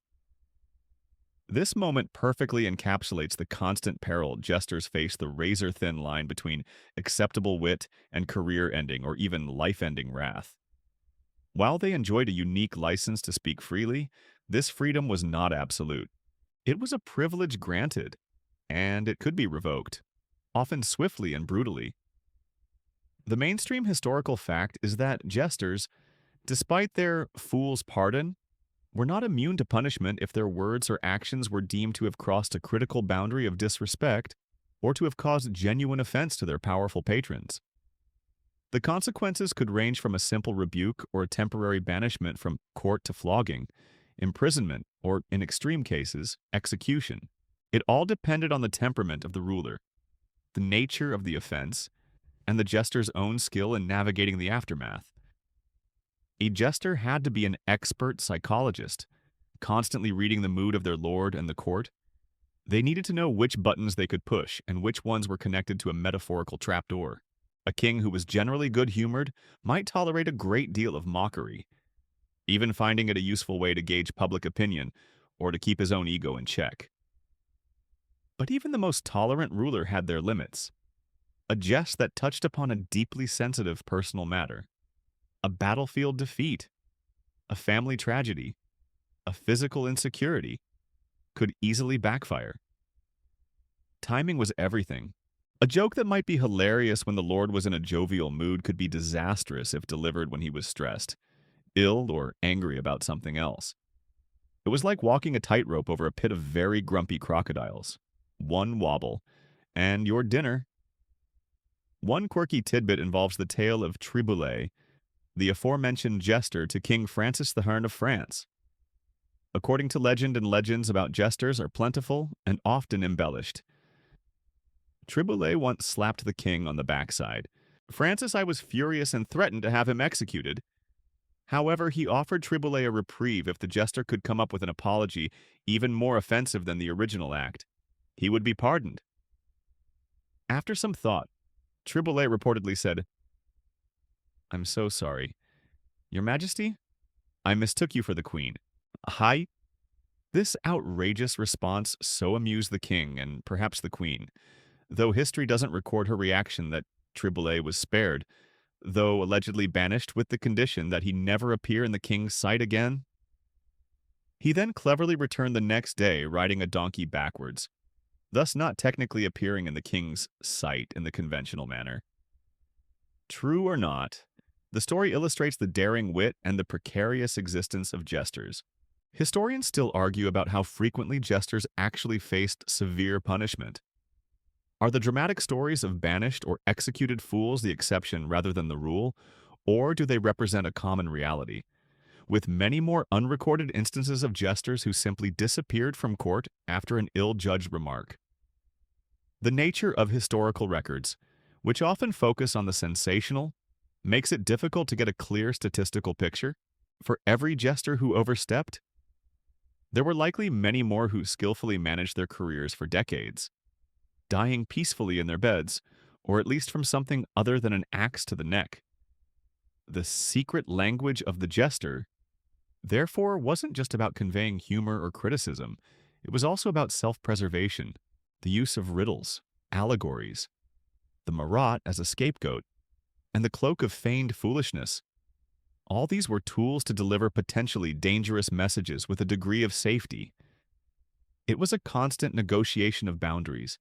This moment perfectly encapsulates the constant peril jesters face, the razor-thin line between acceptable wit and career-ending or even life-ending wrath. While they enjoyed a unique license to speak freely, this freedom was not absolute. It was a privilege granted, and it could be revoked, often swiftly and brutally. The mainstream historical fact is that jesters, despite their fool's pardon, were not immune to punishment if their words or actions were deemed to have crossed a critical boundary of disrespect or to have caused genuine offense to their powerful patrons. The consequences could range from a simple rebuke or a temporary banishment from court to flogging, imprisonment, or, in extreme cases, execution. It all depended on the temperament of the ruler, the nature of the offense, and the jester's own skill in navigating the aftermath. A jester had to be an expert psychologist, constantly reading the mood of their lord and the court. They needed to know which buttons they could push and which ones were connected to a metaphorical trapdoor. A king who was generally good-humored might tolerate a great deal of mockery, even finding it a useful way to gauge public opinion or to keep his own ego in check. But even the most tolerant ruler had their limits. A jest that touched upon a deeply sensitive personal matter, a battlefield defeat, a family tragedy, a physical insecurity, could easily backfire. Timing was everything. A joke that might be hilarious when the Lord was in a jovial mood could be disastrous if delivered when he was stressed, ill, or angry about something else. It was like walking a tightrope over a pit of very grumpy crocodiles. One wobble, and your dinner. One quirky tidbit involves the tale of Triboulet, the aforementioned jester to King Francis I of France. According to legend, and legends about jesters are plentiful and often embellished. Triboulet once slapped the king on the backside. Francis I was furious and threatened to have him executed. However, he offered Triboulet a reprieve if the jester could come up with an apology even more offensive than the original act. He would be pardoned. After some thought, Triboulet reportedly said, "I'm so sorry. Your Majesty, I mistook you for the Queen. Hi." This outrageous response so amused the king and perhaps the Queen, though history doesn't record her reaction that Triboulet was spared, though allegedly banished with the condition that he never appear in the king's sight again. He then cleverly returned the next day riding a donkey backwards, thus not technically appearing in the king's sight in the conventional manner. True or not, the story illustrates the daring wit and the precarious existence of jesters. Historians still argue about how frequently jesters actually faced severe punishment. Are the dramatic stories of banished or executed fools the exception rather than the rule, or do they represent a common reality, with many more unrecorded instances of jesters who simply disappeared from court after an ill-judged remark? The nature of historical records, which often focus on the sensational, makes it difficult to get a clear statistical picture. For every jester who overstepped, there were likely many more who skillfully managed their careers for decades, dying peacefully in their beds, or at least from something other than an axe to the neck. The secret language of the jester, therefore, wasn't just about conveying humor or criticism. It was also about self-preservation, the use of riddles, allegories, the marat as a scapegoat, and the cloak of feigned foolishness. All these were tools to deliver potentially dangerous messages with a degree of safety. It was a constant negotiation of boundaries,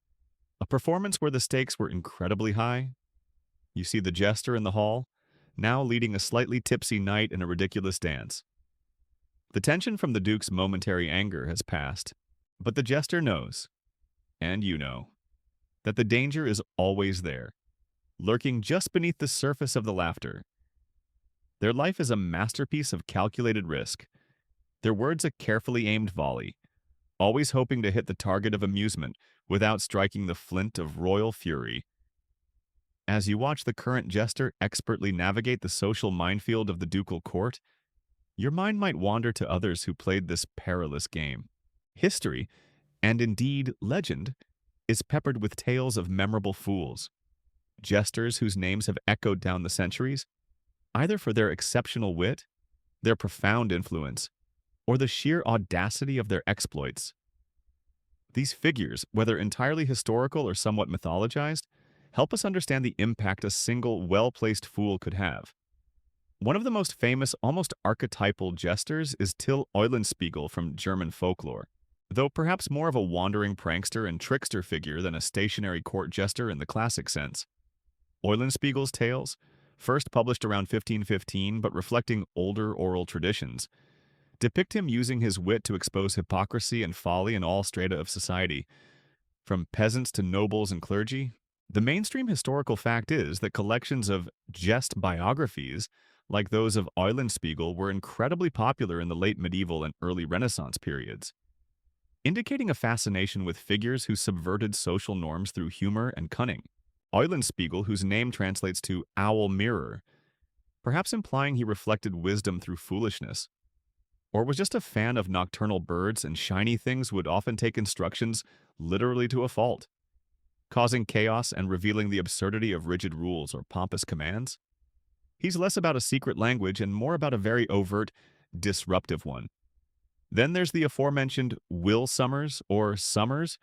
a performance where the stakes were incredibly high. You see the jester in the hall, now leading a slightly tipsy knight in a ridiculous dance. The tension from the Duke's momentary anger has passed, but the jester knows, and you know, that the danger is always there, lurking just beneath the surface of the laughter. Their life is a masterpiece of calculated risk, their words a carefully aimed volley, always hoping to hit the target of amusement without striking the flint of royal fury. As you watch the current jester expertly navigate the social minefield of the ducal court, your mind might wander to others who played this perilous game. History, and indeed legend, is peppered with tales of memorable fools, jesters whose names have echoed down the centuries, either for their exceptional wit, their profound influence, or the sheer audacity of their exploits. These figures, whether entirely historical or somewhat mythologized, help us understand the impact a single well-placed fool could have. One of the most famous, almost archetypal jesters is Till Eulenspiegel from German folklore, though perhaps more of a wandering prankster and trickster figure than a stationary court jester in the classic sense. Eulenspiegel's tales, first published around 1515 but reflecting older oral traditions, depict him using his wit to expose hypocrisy and folly in all strata of society, from peasants to nobles and clergy. The mainstream historical fact is that collections of jest biographies, like those of Eulenspiegel, were incredibly popular in the late medieval and early Renaissance periods, indicating a fascination with figures who subverted social norms through humor and cunning. Eulenspiegel, whose name translates to owl mirror, perhaps implying he reflected wisdom through foolishness, or was just a fan of nocturnal birds and shiny things, would often take instructions literally to a fault, causing chaos and revealing the absurdity of rigid rules or pompous commands. He's less about a secret language and more about a very overt, disruptive one. Then there's the aforementioned Will Somers, or Somers,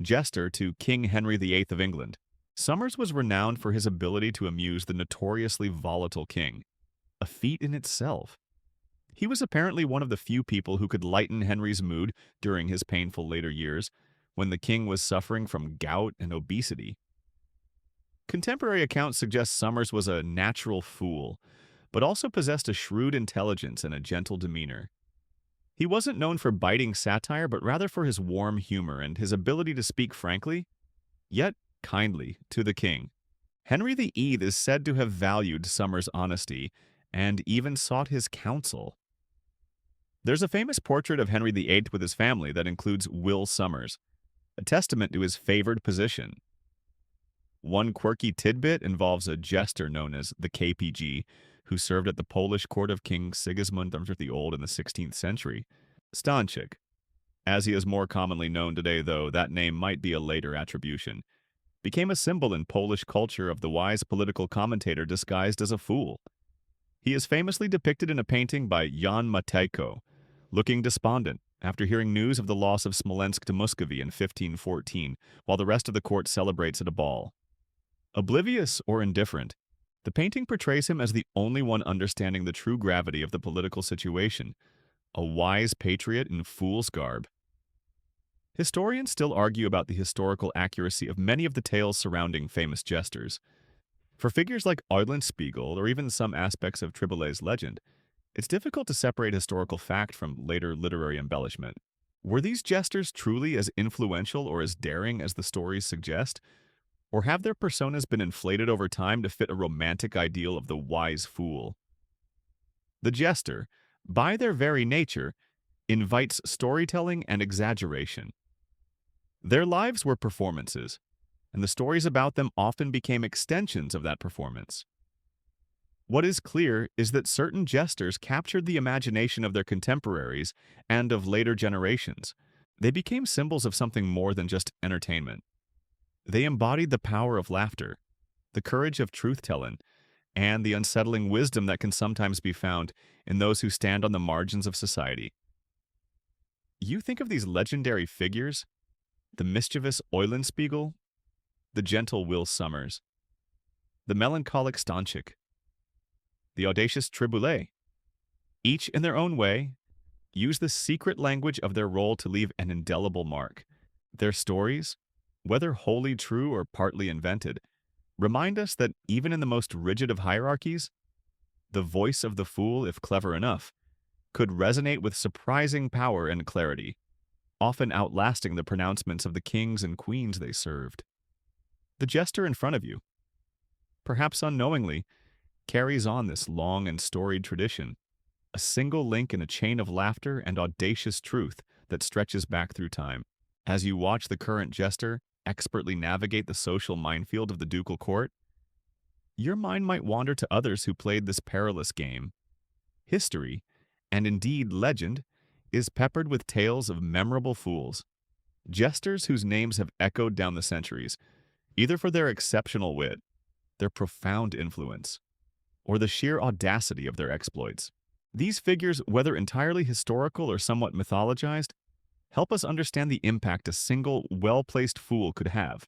jester to King Henry VIII of England. Somers was renowned for his ability to amuse the notoriously volatile king, a feat in itself. He was apparently one of the few people who could lighten Henry's mood during his painful later years, when the king was suffering from gout and obesity. Contemporary accounts suggest Somers was a natural fool, but also possessed a shrewd intelligence and a gentle demeanor. He wasn't known for biting satire, but rather for his warm humor and his ability to speak frankly, yet kindly, to the king. Henry VIII is said to have valued Somers' honesty and even sought his counsel. There's a famous portrait of Henry VIII with his family that includes Will Somers, a testament to his favored position. One quirky tidbit involves a jester known as the KPG, who served at the Polish court of King Sigismund the Old in the 16th century. Stanchik, as he is more commonly known today, though that name might be a later attribution, became a symbol in Polish culture of the wise political commentator disguised as a fool. He is famously depicted in a painting by Jan Matejko, looking despondent after hearing news of the loss of Smolensk to Muscovy in 1514, while the rest of the court celebrates at a ball. Oblivious or indifferent, the painting portrays him as the only one understanding the true gravity of the political situation, a wise patriot in fool's garb. Historians still argue about the historical accuracy of many of the tales surrounding famous jesters. For figures like Eulenspiegel or even some aspects of Tribolet's legend, it's difficult to separate historical fact from later literary embellishment. Were these jesters truly as influential or as daring as the stories suggest? Or have their personas been inflated over time to fit a romantic ideal of the wise fool? The jester, by their very nature, invites storytelling and exaggeration. Their lives were performances, and the stories about them often became extensions of that performance. What is clear is that certain jesters captured the imagination of their contemporaries and of later generations. They became symbols of something more than just entertainment. They embodied the power of laughter, the courage of truth-telling, and the unsettling wisdom that can sometimes be found in those who stand on the margins of society. You think of these legendary figures, the mischievous Eulenspiegel, the gentle Will Sommers, the melancholic Stanchik, the audacious Triboulet. Each in their own way, use the secret language of their role to leave an indelible mark. Their stories, whether wholly true or partly invented, remind us that even in the most rigid of hierarchies, the voice of the fool, if clever enough, could resonate with surprising power and clarity, often outlasting the pronouncements of the kings and queens they served. The jester in front of you, perhaps unknowingly, carries on this long and storied tradition, a single link in a chain of laughter and audacious truth that stretches back through time. As you watch the current jester expertly navigate the social minefield of the ducal court, your mind might wander to others who played this perilous game. History, and indeed legend, is peppered with tales of memorable fools, jesters whose names have echoed down the centuries, either for their exceptional wit, their profound influence, or the sheer audacity of their exploits. These figures, whether entirely historical or somewhat mythologized, help us understand the impact a single, well-placed fool could have.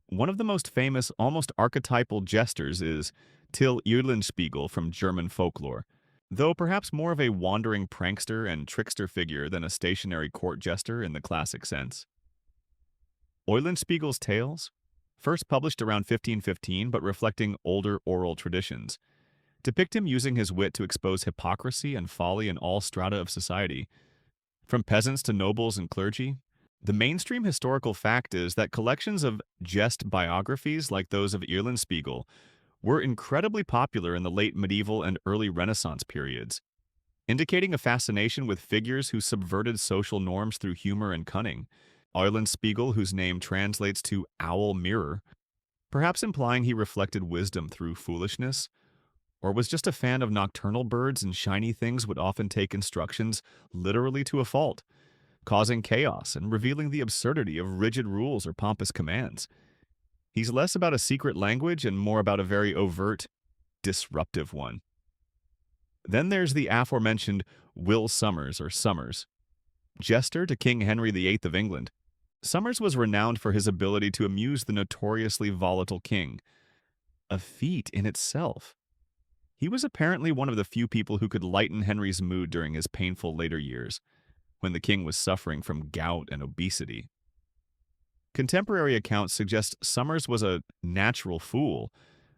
One of the most famous, almost archetypal jesters is Till Eulenspiegel from German folklore, though perhaps more of a wandering prankster and trickster figure than a stationary court jester in the classic sense. Eulenspiegel's tales, first published around 1515 but reflecting older oral traditions, depict him using his wit to expose hypocrisy and folly in all strata of society. From peasants to nobles and clergy, the mainstream historical fact is that collections of jest biographies like those of Eulenspiegel were incredibly popular in the late medieval and early Renaissance periods, indicating a fascination with figures who subverted social norms through humor and cunning. Eulenspiegel, whose name translates to owl mirror, perhaps implying he reflected wisdom through foolishness, or was just a fan of nocturnal birds and shiny things, would often take instructions literally to a fault, causing chaos and revealing the absurdity of rigid rules or pompous commands. He's less about a secret language and more about a very overt, disruptive one. Then there's the aforementioned Will Sommers, or Somers, jester to King Henry VIII of England. Somers was renowned for his ability to amuse the notoriously volatile king, a feat in itself. He was apparently one of the few people who could lighten Henry's mood during his painful later years, when the king was suffering from gout and obesity. Contemporary accounts suggest Somers was a natural fool,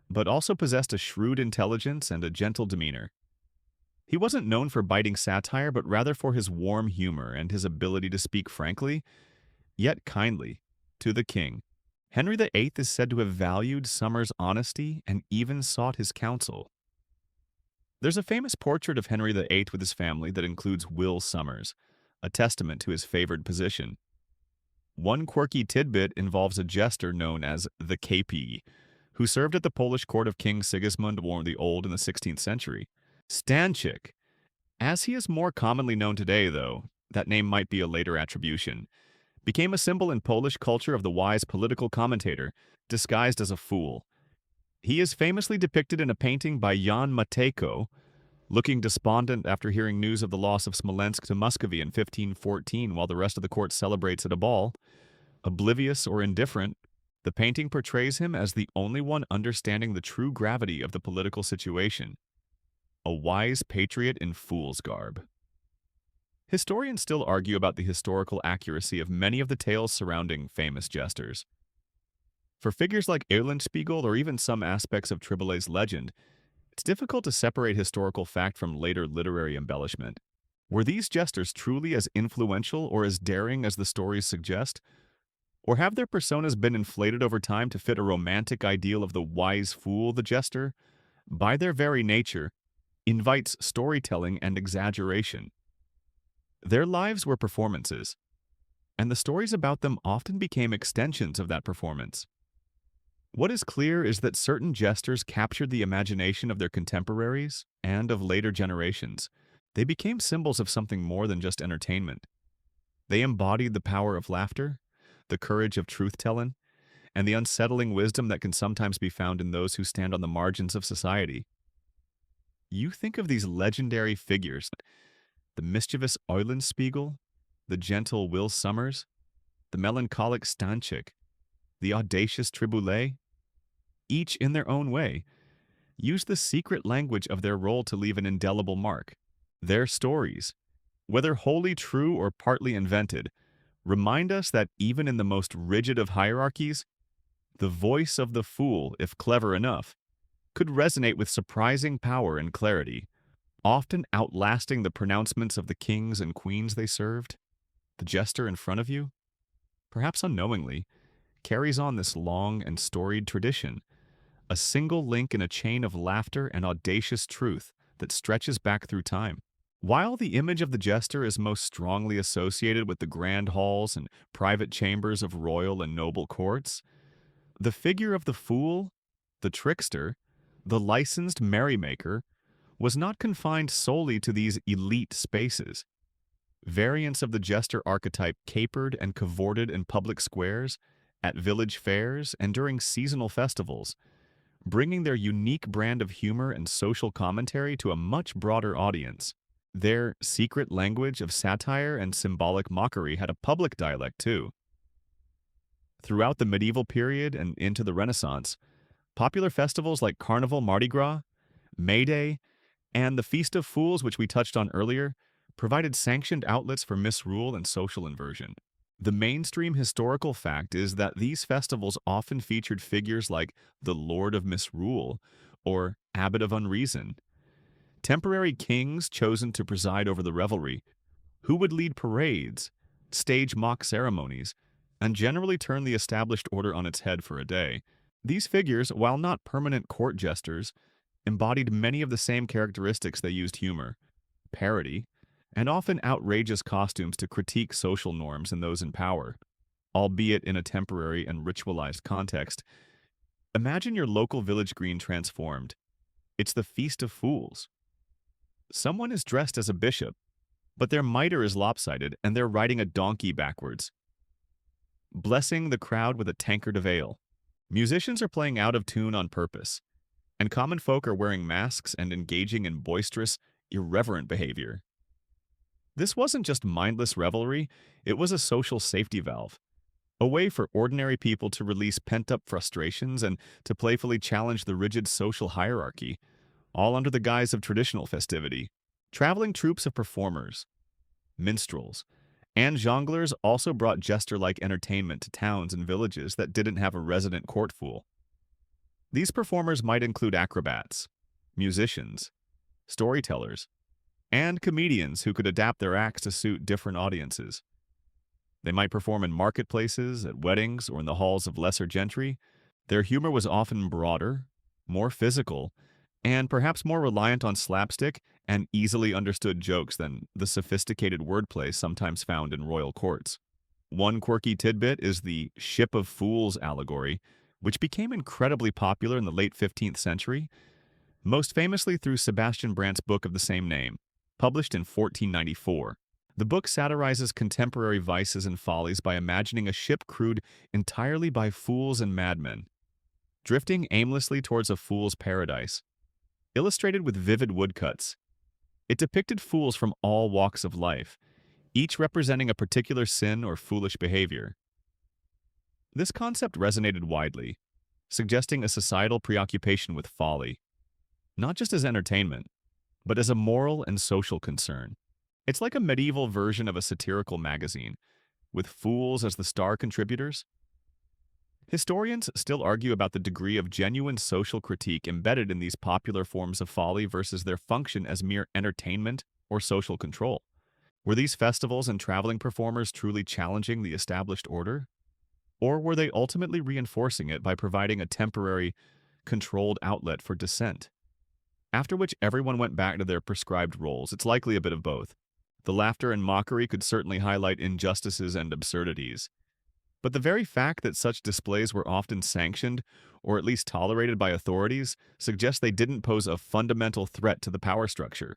but also possessed a shrewd intelligence and a gentle demeanor. He wasn't known for biting satire, but rather for his warm humor and his ability to speak frankly, yet kindly, to the king. Henry VIII is said to have valued Somers' honesty and even sought his counsel. There's a famous portrait of Henry VIII with his family that includes Will Sommers, a testament to his favored position. One quirky tidbit involves a jester known as the KP, who served at the Polish court of King Sigismund the Old in the 16th century. Stanchik, as he is more commonly known today, though, that name might be a later attribution, became a symbol in Polish culture of the wise political commentator, disguised as a fool. He is famously depicted in a painting by Jan Matejko, looking despondent after hearing news of the loss of Smolensk to Muscovy in 1514 while the rest of the court celebrates at a ball. Oblivious or indifferent, the painting portrays him as the only one understanding the true gravity of the political situation, a wise patriot in fool's garb. Historians still argue about the historical accuracy of many of the tales surrounding famous jesters. For figures like Eulenspiegel or even some aspects of Tribolet's legend, it's difficult to separate historical fact from later literary embellishment. Were these jesters truly as influential or as daring as the stories suggest? Or have their personas been inflated over time to fit a romantic ideal of the wise fool? The jester, by their very nature, invites storytelling and exaggeration. Their lives were performances, and the stories about them often became extensions of that performance. What is clear is that certain jesters captured the imagination of their contemporaries and of later generations. They became symbols of something more than just entertainment. They embodied the power of laughter, the courage of truth-telling, and the unsettling wisdom that can sometimes be found in those who stand on the margins of society. You think of these legendary figures, the mischievous Eulenspiegel, the gentle Will Summers, the melancholic Stanchik, the audacious Triboulet, each in their own way, use the secret language of their role to leave an indelible mark. Their stories, whether wholly true or partly invented, remind us that even in the most rigid of hierarchies, the voice of the fool, if clever enough, could resonate with surprising power and clarity, often outlasting the pronouncements of the kings and queens they served. The jester in front of you, perhaps unknowingly, carries on this long and storied tradition, a single link in a chain of laughter and audacious truth that stretches back through time. While the image of the jester is most strongly associated with the grand halls and private chambers of royal and noble courts, the figure of the fool, the trickster, the licensed merrymaker, was not confined solely to these elite spaces. Variants of the jester archetype capered and cavorted in public squares, at village fairs, and during seasonal festivals, bringing their unique brand of humor and social commentary to a much broader audience. Their secret language of satire and symbolic mockery had a public dialect too. Throughout the medieval period and into the Renaissance, popular festivals like Carnival, Mardi Gras, May Day, and the Feast of Fools, which we touched on earlier, provided sanctioned outlets for misrule and social inversion. The mainstream historical fact is that these festivals often featured figures like the Lord of Misrule or Abbot of Unreason, temporary kings chosen to preside over the revelry, who would lead parades, stage mock ceremonies, and generally turn the established order on its head for a day. These figures, while not permanent court jesters, embodied many of the same characteristics. They used humor, parody, and often outrageous costumes to critique social norms and those in power, albeit in a temporary and ritualized context. Imagine your local village green transformed. It's the Feast of Fools. Someone is dressed as a bishop, but their mitre is lopsided and they're riding a donkey backwards, blessing the crowd with a tankard of ale. Musicians are playing out of tune on purpose, and common folk are wearing masks and engaging in boisterous, irreverent behavior. This wasn't just mindless revelry, it was a social safety valve, a way for ordinary people to release pent-up frustrations and to playfully challenge the rigid social hierarchy, all under the guise of traditional festivity. Traveling troops of performers, minstrels, and jongleurs also brought jester-like entertainment to towns and villages that didn't have a resident court fool. These performers might include acrobats, musicians, storytellers, and comedians who could adapt their acts to suit different audiences. They might perform in marketplaces, at weddings, or in the halls of lesser gentry. Their humor was often broader, more physical, and perhaps more reliant on slapstick and easily understood jokes than the sophisticated wordplay sometimes found in royal courts. One quirky tidbit is the Ship of Fools allegory, which became incredibly popular in the late 15th century, most famously through Sebastian Brant's book of the same name, published in 1494. The book satirizes contemporary vices and follies by imagining a ship crewed entirely by fools and madmen, drifting aimlessly towards a fool's paradise. Illustrated with vivid woodcuts, it depicted fools from all walks of life, each representing a particular sin or foolish behavior. This concept resonated widely, suggesting a societal preoccupation with folly, not just as entertainment, but as a moral and social concern. It's like a medieval version of a satirical magazine, with fools as the star contributors. Historians still argue about the degree of genuine social critique embedded in these popular forms of folly versus their function as mere entertainment or social control. Were these festivals and traveling performers truly challenging the established order? Or were they ultimately reinforcing it by providing a temporary, controlled outlet for dissent? After which everyone went back to their prescribed roles. It's likely a bit of both. The laughter and mockery could certainly highlight injustices and absurdities. But the very fact that such displays were often sanctioned, or at least tolerated by authorities, suggests they didn't pose a fundamental threat to the power structure.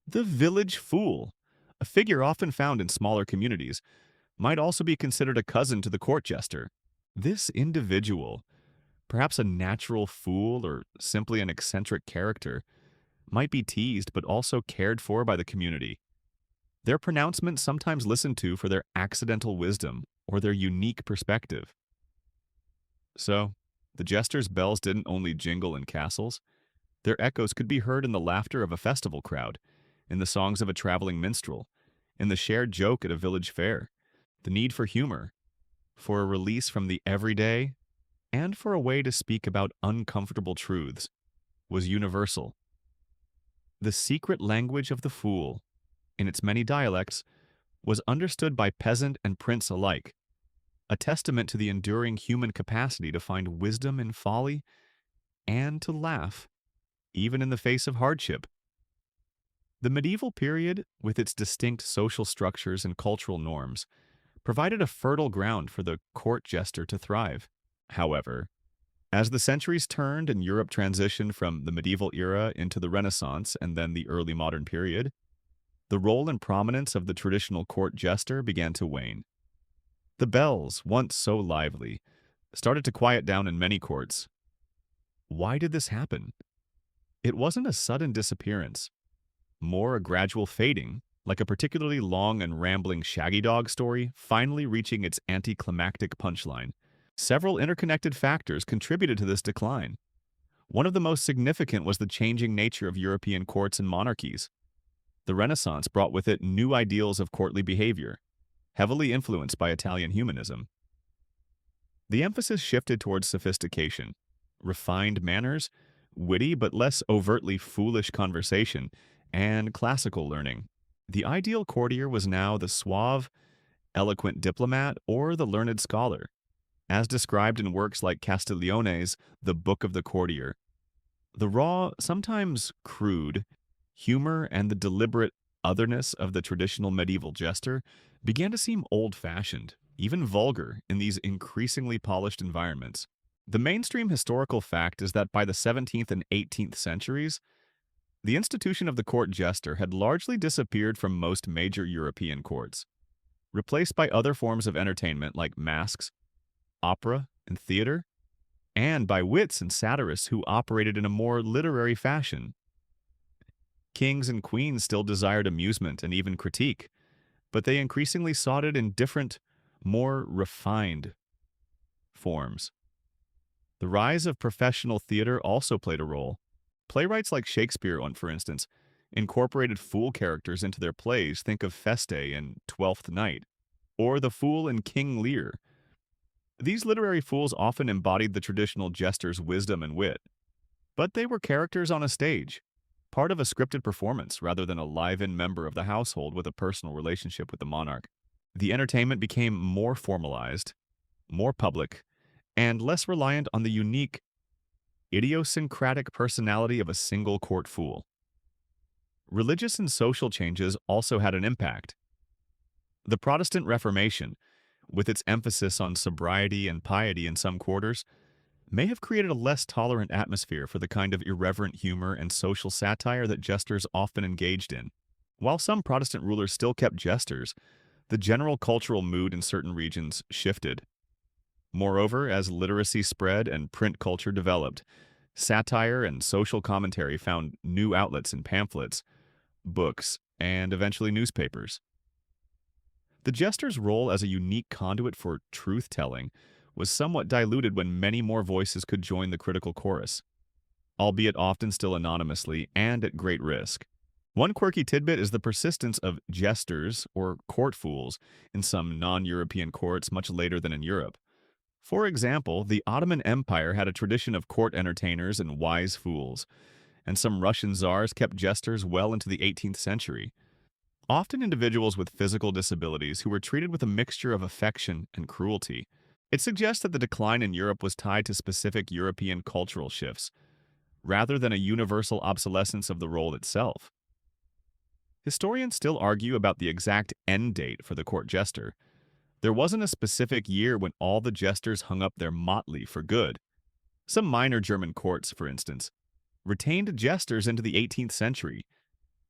The village fool, a figure often found in smaller communities, might also be considered a cousin to the court jester. This individual, perhaps a natural fool or simply an eccentric character, might be teased but also cared for by the community. Their pronouncements sometimes listened to for their accidental wisdom or their unique perspective. So, the jesters' bells didn't only jingle in castles. Their echoes could be heard in the laughter of a festival crowd, in the songs of a traveling minstrel, in the shared joke at a village fair. The need for humor, for a release from the everyday, and for a way to speak about uncomfortable truths, was universal. The secret language of the fool, in its many dialects, was understood by peasant and prince alike, a testament to the enduring human capacity to find wisdom in folly and to laugh, even in the face of hardship. The medieval period, with its distinct social structures and cultural norms, provided a fertile ground for the court jester to thrive. However, as the centuries turned and Europe transitioned from the medieval era into the Renaissance and then the early modern period, the role and prominence of the traditional court jester began to wane. The bells, once so lively, started to quiet down in many courts. Why did this happen? It wasn't a sudden disappearance, more a gradual fading, like a particularly long and rambling Shaggy Dog story finally reaching its anticlimactic punchline. Several interconnected factors contributed to this decline. One of the most significant was the changing nature of European courts and monarchies. The Renaissance brought with it new ideals of courtly behavior, heavily influenced by Italian humanism. The emphasis shifted towards sophistication, refined manners, witty but less overtly foolish conversation, and classical learning. The ideal courtier was now the suave, eloquent diplomat or the learned scholar, as described in works like Castiglione's The Book of the Courtier. The raw, sometimes crude, humor and the deliberate otherness of the traditional medieval jester began to seem old-fashioned, even vulgar, in these increasingly polished environments. The mainstream historical fact is that by the 17th and 18th centuries, the institution of the court jester had largely disappeared from most major European courts, replaced by other forms of entertainment like masques, opera, and theater, and by wits and satirists who operated in a more literary fashion. Kings and queens still desired amusement and even critique, but they increasingly sought it in different, more refined forms. The rise of professional theater also played a role. Playwrights like Shakespeare, for instance, incorporated fool characters into their plays. Think of Feste and Twelfth Night, or the Fool in King Lear. These literary fools often embodied the traditional jester's wisdom and wit, but they were characters on a stage, part of a scripted performance rather than a live-in member of the household with a personal relationship with the monarch. The entertainment became more formalized, more public, and less reliant on the unique, idiosyncratic personality of a single court fool. Religious and social changes also had an impact. The Protestant Reformation, with its emphasis on sobriety and piety in some quarters, may have created a less tolerant atmosphere for the kind of irreverent humor and social satire that jesters often engaged in. While some Protestant rulers still kept jesters, the general cultural mood in certain regions shifted. Moreover, as literacy spread and print culture developed, satire and social commentary found new outlets in pamphlets, books, and eventually newspapers. The jester's role as a unique conduit for truth-telling was somewhat diluted when many more voices could join the critical chorus, albeit often still anonymously and at great risk. One quirky tidbit is the persistence of jesters or court fools in some non-European courts much later than in Europe. For example, the Ottoman Empire had a tradition of court entertainers and wise fools, and some Russian czars kept jesters well into the 18th century, often individuals with physical disabilities who were treated with a mixture of affection and cruelty. It suggests that the decline in Europe was tied to specific European cultural shifts, rather than a universal obsolescence of the role itself. Historians still argue about the exact end date for the court jester. There wasn't a specific year when all the jesters hung up their motley for good. Some minor German courts, for instance, retained jesters into the 18th century,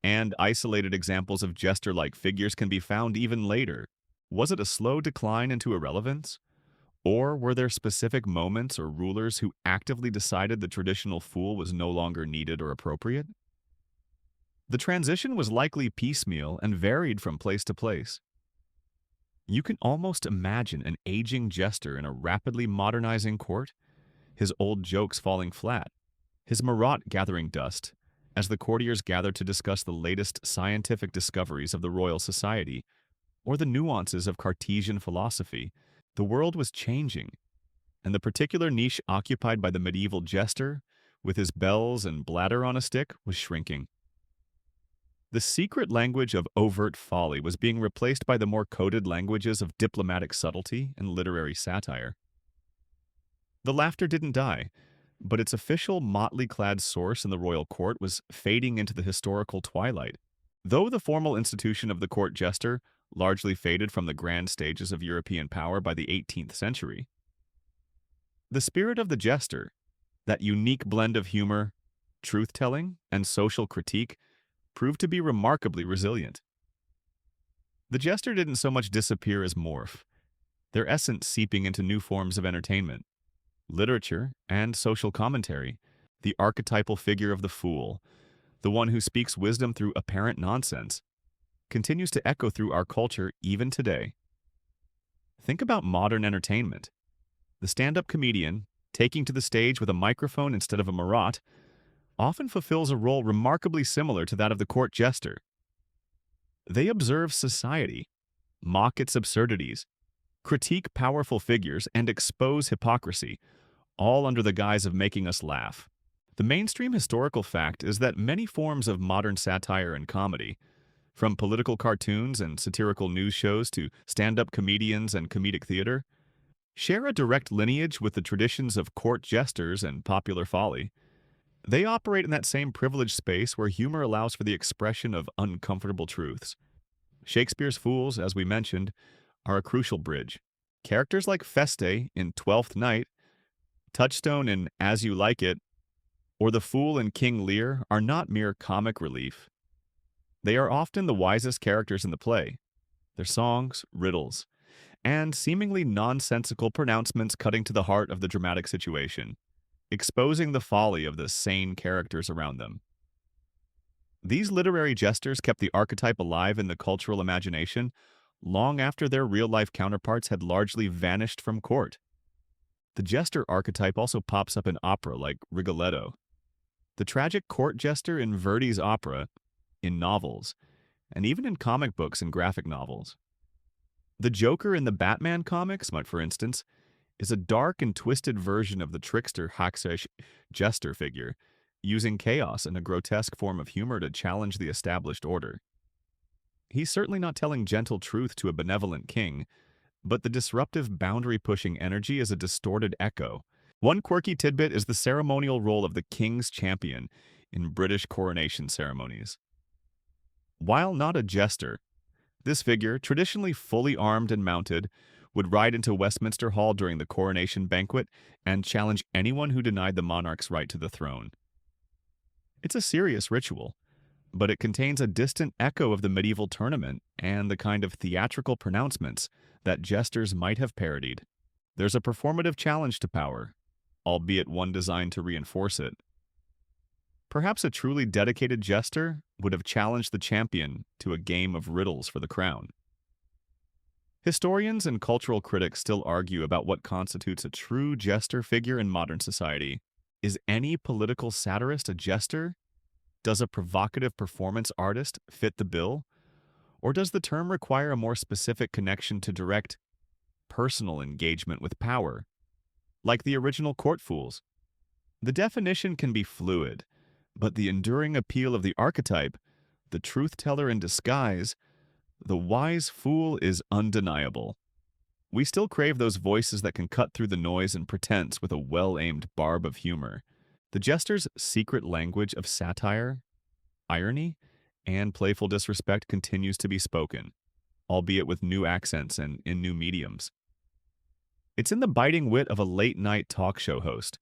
and isolated examples of jester-like figures can be found even later. Was it a slow decline into irrelevance? Or were there specific moments or rulers who actively decided the traditional fool was no longer needed or appropriate? The transition was likely piecemeal and varied from place to place. You can almost imagine an aging jester in a rapidly modernizing court, his old jokes falling flat, his marotte gathering dust, as the courtiers gathered to discuss the latest scientific discoveries of the Royal Society, or the nuances of Cartesian philosophy. The world was changing, and the particular niche occupied by the medieval jester, with his bells and bladder on a stick, was shrinking. The secret language of overt folly was being replaced by the more coded languages of diplomatic subtlety and literary satire. The laughter didn't die, but its official motley-clad source in the royal court was fading into the historical twilight. Though the formal institution of the court jester largely faded from the grand stages of European power by the 18th century, the spirit of the jester, that unique blend of humor, truth-telling, and social critique, proved to be remarkably resilient. The jester didn't so much disappear as morph, their essence seeping into new forms of entertainment, literature, and social commentary. The archetypal figure of the fool, the one who speaks wisdom through apparent nonsense, continues to echo through our culture even today. Think about modern entertainment. The stand-up comedian, taking to the stage with a microphone instead of a marotte, often fulfills a role remarkably similar to that of the court jester. They observe society, mock its absurdities, critique powerful figures, and expose hypocrisy, all under the guise of making us laugh. The mainstream historical fact is that many forms of modern satire and comedy, from political cartoons and satirical news shows to stand-up comedians and comedic theater, share a direct lineage with the traditions of court jesters and popular folly. They operate in that same privileged space where humor allows for the expression of uncomfortable truths. Shakespeare's fools, as we mentioned, are a crucial bridge. Characters like Feste in Twelfth Night, Touchstone in As You Like It, or the Fool in King Lear are not mere comic relief. They are often the wisest characters in the play, their songs, riddles, and seemingly nonsensical pronouncements cutting to the heart of the dramatic situation, exposing the folly of the sane characters around them. These literary jesters kept the archetype alive in the cultural imagination long after their real-life counterparts had largely vanished from court. The jester archetype also pops up in opera like Rigoletto, the tragic court jester in Verdi's opera, in novels, and even in comic books and graphic novels. The Joker in the Batman comics, for instance, is a dark and twisted version of the trickster Haxesh jester figure, using chaos and a grotesque form of humor to challenge the established order. He's certainly not telling gentle truth to a benevolent king, but the disruptive, boundary-pushing energy is a distorted echo. One quirky tidbit is the ceremonial role of the king's champion in British coronation ceremonies. While not a jester, this figure, traditionally fully armed and mounted, would ride into Westminster Hall during the coronation banquet and challenge anyone who denied the monarch's right to the throne. It's a serious ritual, but it contains a distant echo of the medieval tournament and the kind of theatrical pronouncements that jesters might have parodied. There's a performative challenge to power, albeit one designed to reinforce it. Perhaps a truly dedicated jester would have challenged the champion to a game of riddles for the crown. Historians and cultural critics still argue about what constitutes a true jester figure in modern society. Is any political satirist a jester? Does a provocative performance artist fit the bill? Or does the term require a more specific connection to direct, personal engagement with power, like the original court fools? The definition can be fluid, but the enduring appeal of the archetype, the truth-teller in disguise, the wise fool is undeniable. We still crave those voices that can cut through the noise and pretense with a well-aimed barb of humor. The jester's secret language of satire, irony, and playful disrespect continues to be spoken, albeit with new accents and in new mediums. It's in the biting wit of a late-night talk show host,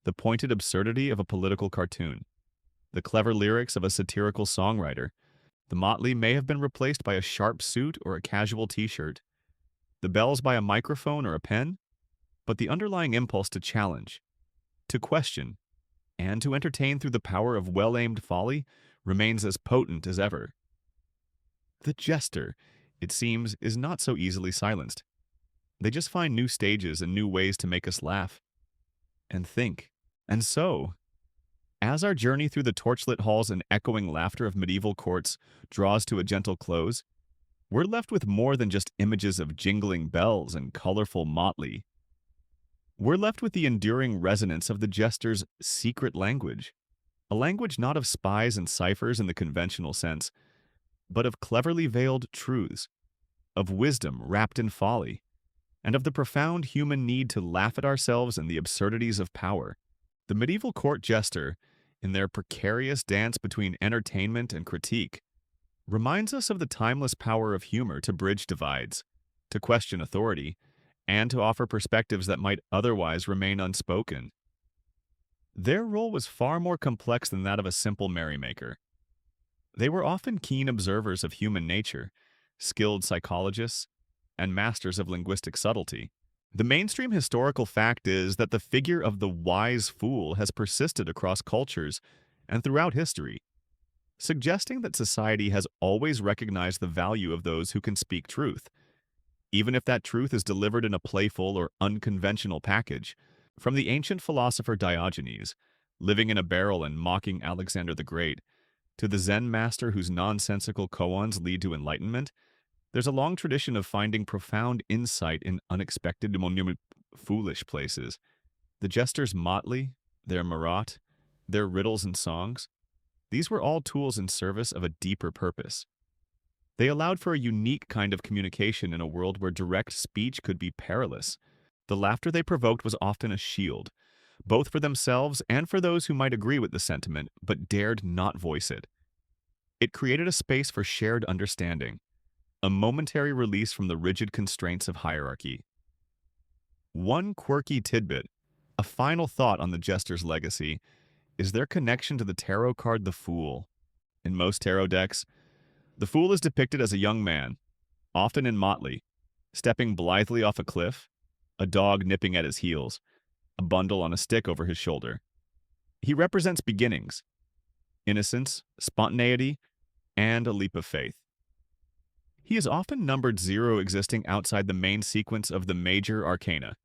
the pointed absurdity of a political cartoon, the clever lyrics of a satirical songwriter. The motley may have been replaced by a sharp suit or a casual t-shirt, the bells by a microphone or a pen, but the underlying impulse to challenge, to question, and to entertain through the power of well-aimed folly remains as potent as ever. The jester, it seems, is not so easily silenced. They just find new stages and new ways to make us laugh and think. And so, as our journey through the torchlit halls and echoing laughter of medieval courts draws to a gentle close, we're left with more than just images of jingling bells and colorful motley. We're left with the enduring resonance of the jester's secret language, a language not of spies and ciphers in the conventional sense, but of cleverly veiled truths, of wisdom wrapped in folly, and of the profound human need to laugh at ourselves and the absurdities of power. The medieval court jester, in their precarious dance between entertainment and critique, reminds us of the timeless power of humor to bridge divides, to question authority, and to offer perspectives that might otherwise remain unspoken. Their role was far more complex than that of a simple merrymaker. They were often keen observers of human nature, skilled psychologists, and masters of linguistic subtlety. The mainstream historical fact is that the figure of the wise fool has persisted across cultures and throughout history, suggesting that society has always recognized the value of those who can speak truth, even if that truth is delivered in a playful or unconventional package. From the ancient philosopher Diogenes, living in a barrel and mocking Alexander the Great, to the Zen master whose nonsensical koans lead to enlightenment, there's a long tradition of finding profound insight in unexpected, foolish places. The jester's motley, their marat, their riddles and songs, these were all tools in service of a deeper purpose. They allowed for a unique kind of communication in a world where direct speech could be perilous. The laughter they provoked was often a shield, both for themselves and for those who might agree with the sentiment but dared not voice it. It created a space for shared understanding, a momentary release from the rigid constraints of hierarchy. One quirky tidbit, a final thought on the jester's legacy, is their connection to the tarot card the Fool. In most tarot decks, the Fool is depicted as a young man, often in motley, stepping blithely off a cliff, a dog nipping at his heels, a bundle on a stick over his shoulder. He represents beginnings, innocence, spontaneity, and a leap of faith. He is often numbered 0, existing outside the main sequence of the major arcana.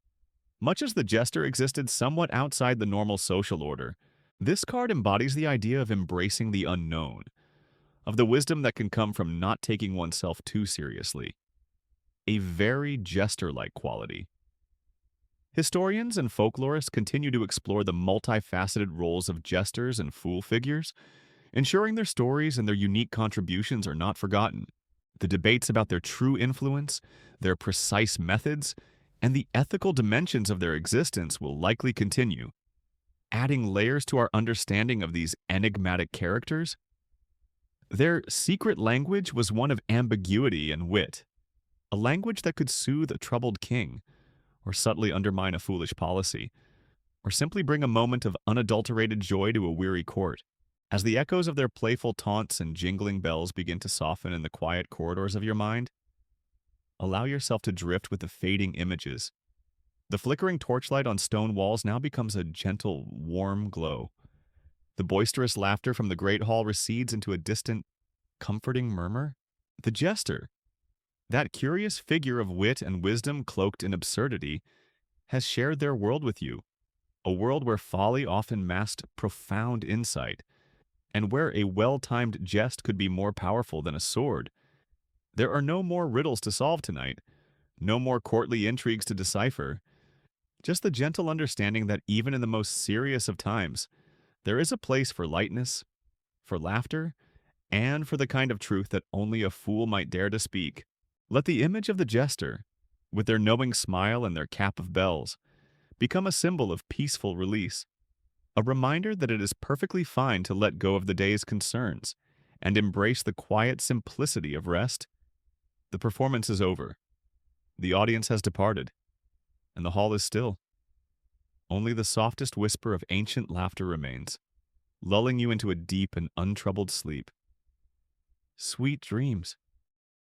Much as the jester existed somewhat outside the normal social order, this card embodies the idea of embracing the unknown, of the wisdom that can come from not taking oneself too seriously. A very jester-like quality. Historians and folklorists continue to explore the multifaceted roles of jesters and fool figures, ensuring their stories and their unique contributions are not forgotten. The debates about their true influence, their precise methods, and the ethical dimensions of their existence will likely continue, adding layers to our understanding of these enigmatic characters. Their secret language was one of ambiguity and wit. a language that could soothe a troubled king, or subtly undermine a foolish policy, or simply bring a moment of unadulterated joy to a weary court. As the echoes of their playful taunts and jingling bells begin to soften in the quiet corridors of your mind, allow yourself to drift with the fading images. The flickering torchlight on stone walls now becomes a gentle, warm glow. The boisterous laughter from the great hall recedes into a distant, comforting murmur. The jester, that curious figure of wit and wisdom cloaked in absurdity, has shared their world with you, a world where folly often masked profound insight, and where a well-timed jest could be more powerful than a sword. There are no more riddles to solve tonight, no more courtly intrigues to decipher, just the gentle understanding that even in the most serious of times, there is a place for lightness, for laughter, and for the kind of truth that only a fool might dare to speak. Let the image of the jester, with their knowing smile and their cap of bells, become a symbol of peaceful release, a reminder that it is perfectly fine to let go of the day's concerns and embrace the quiet simplicity of rest. The performance is over. The audience has departed, and the hall is still. Only the softest whisper of ancient laughter remains, lulling you into a deep and untroubled sleep. Sweet dreams.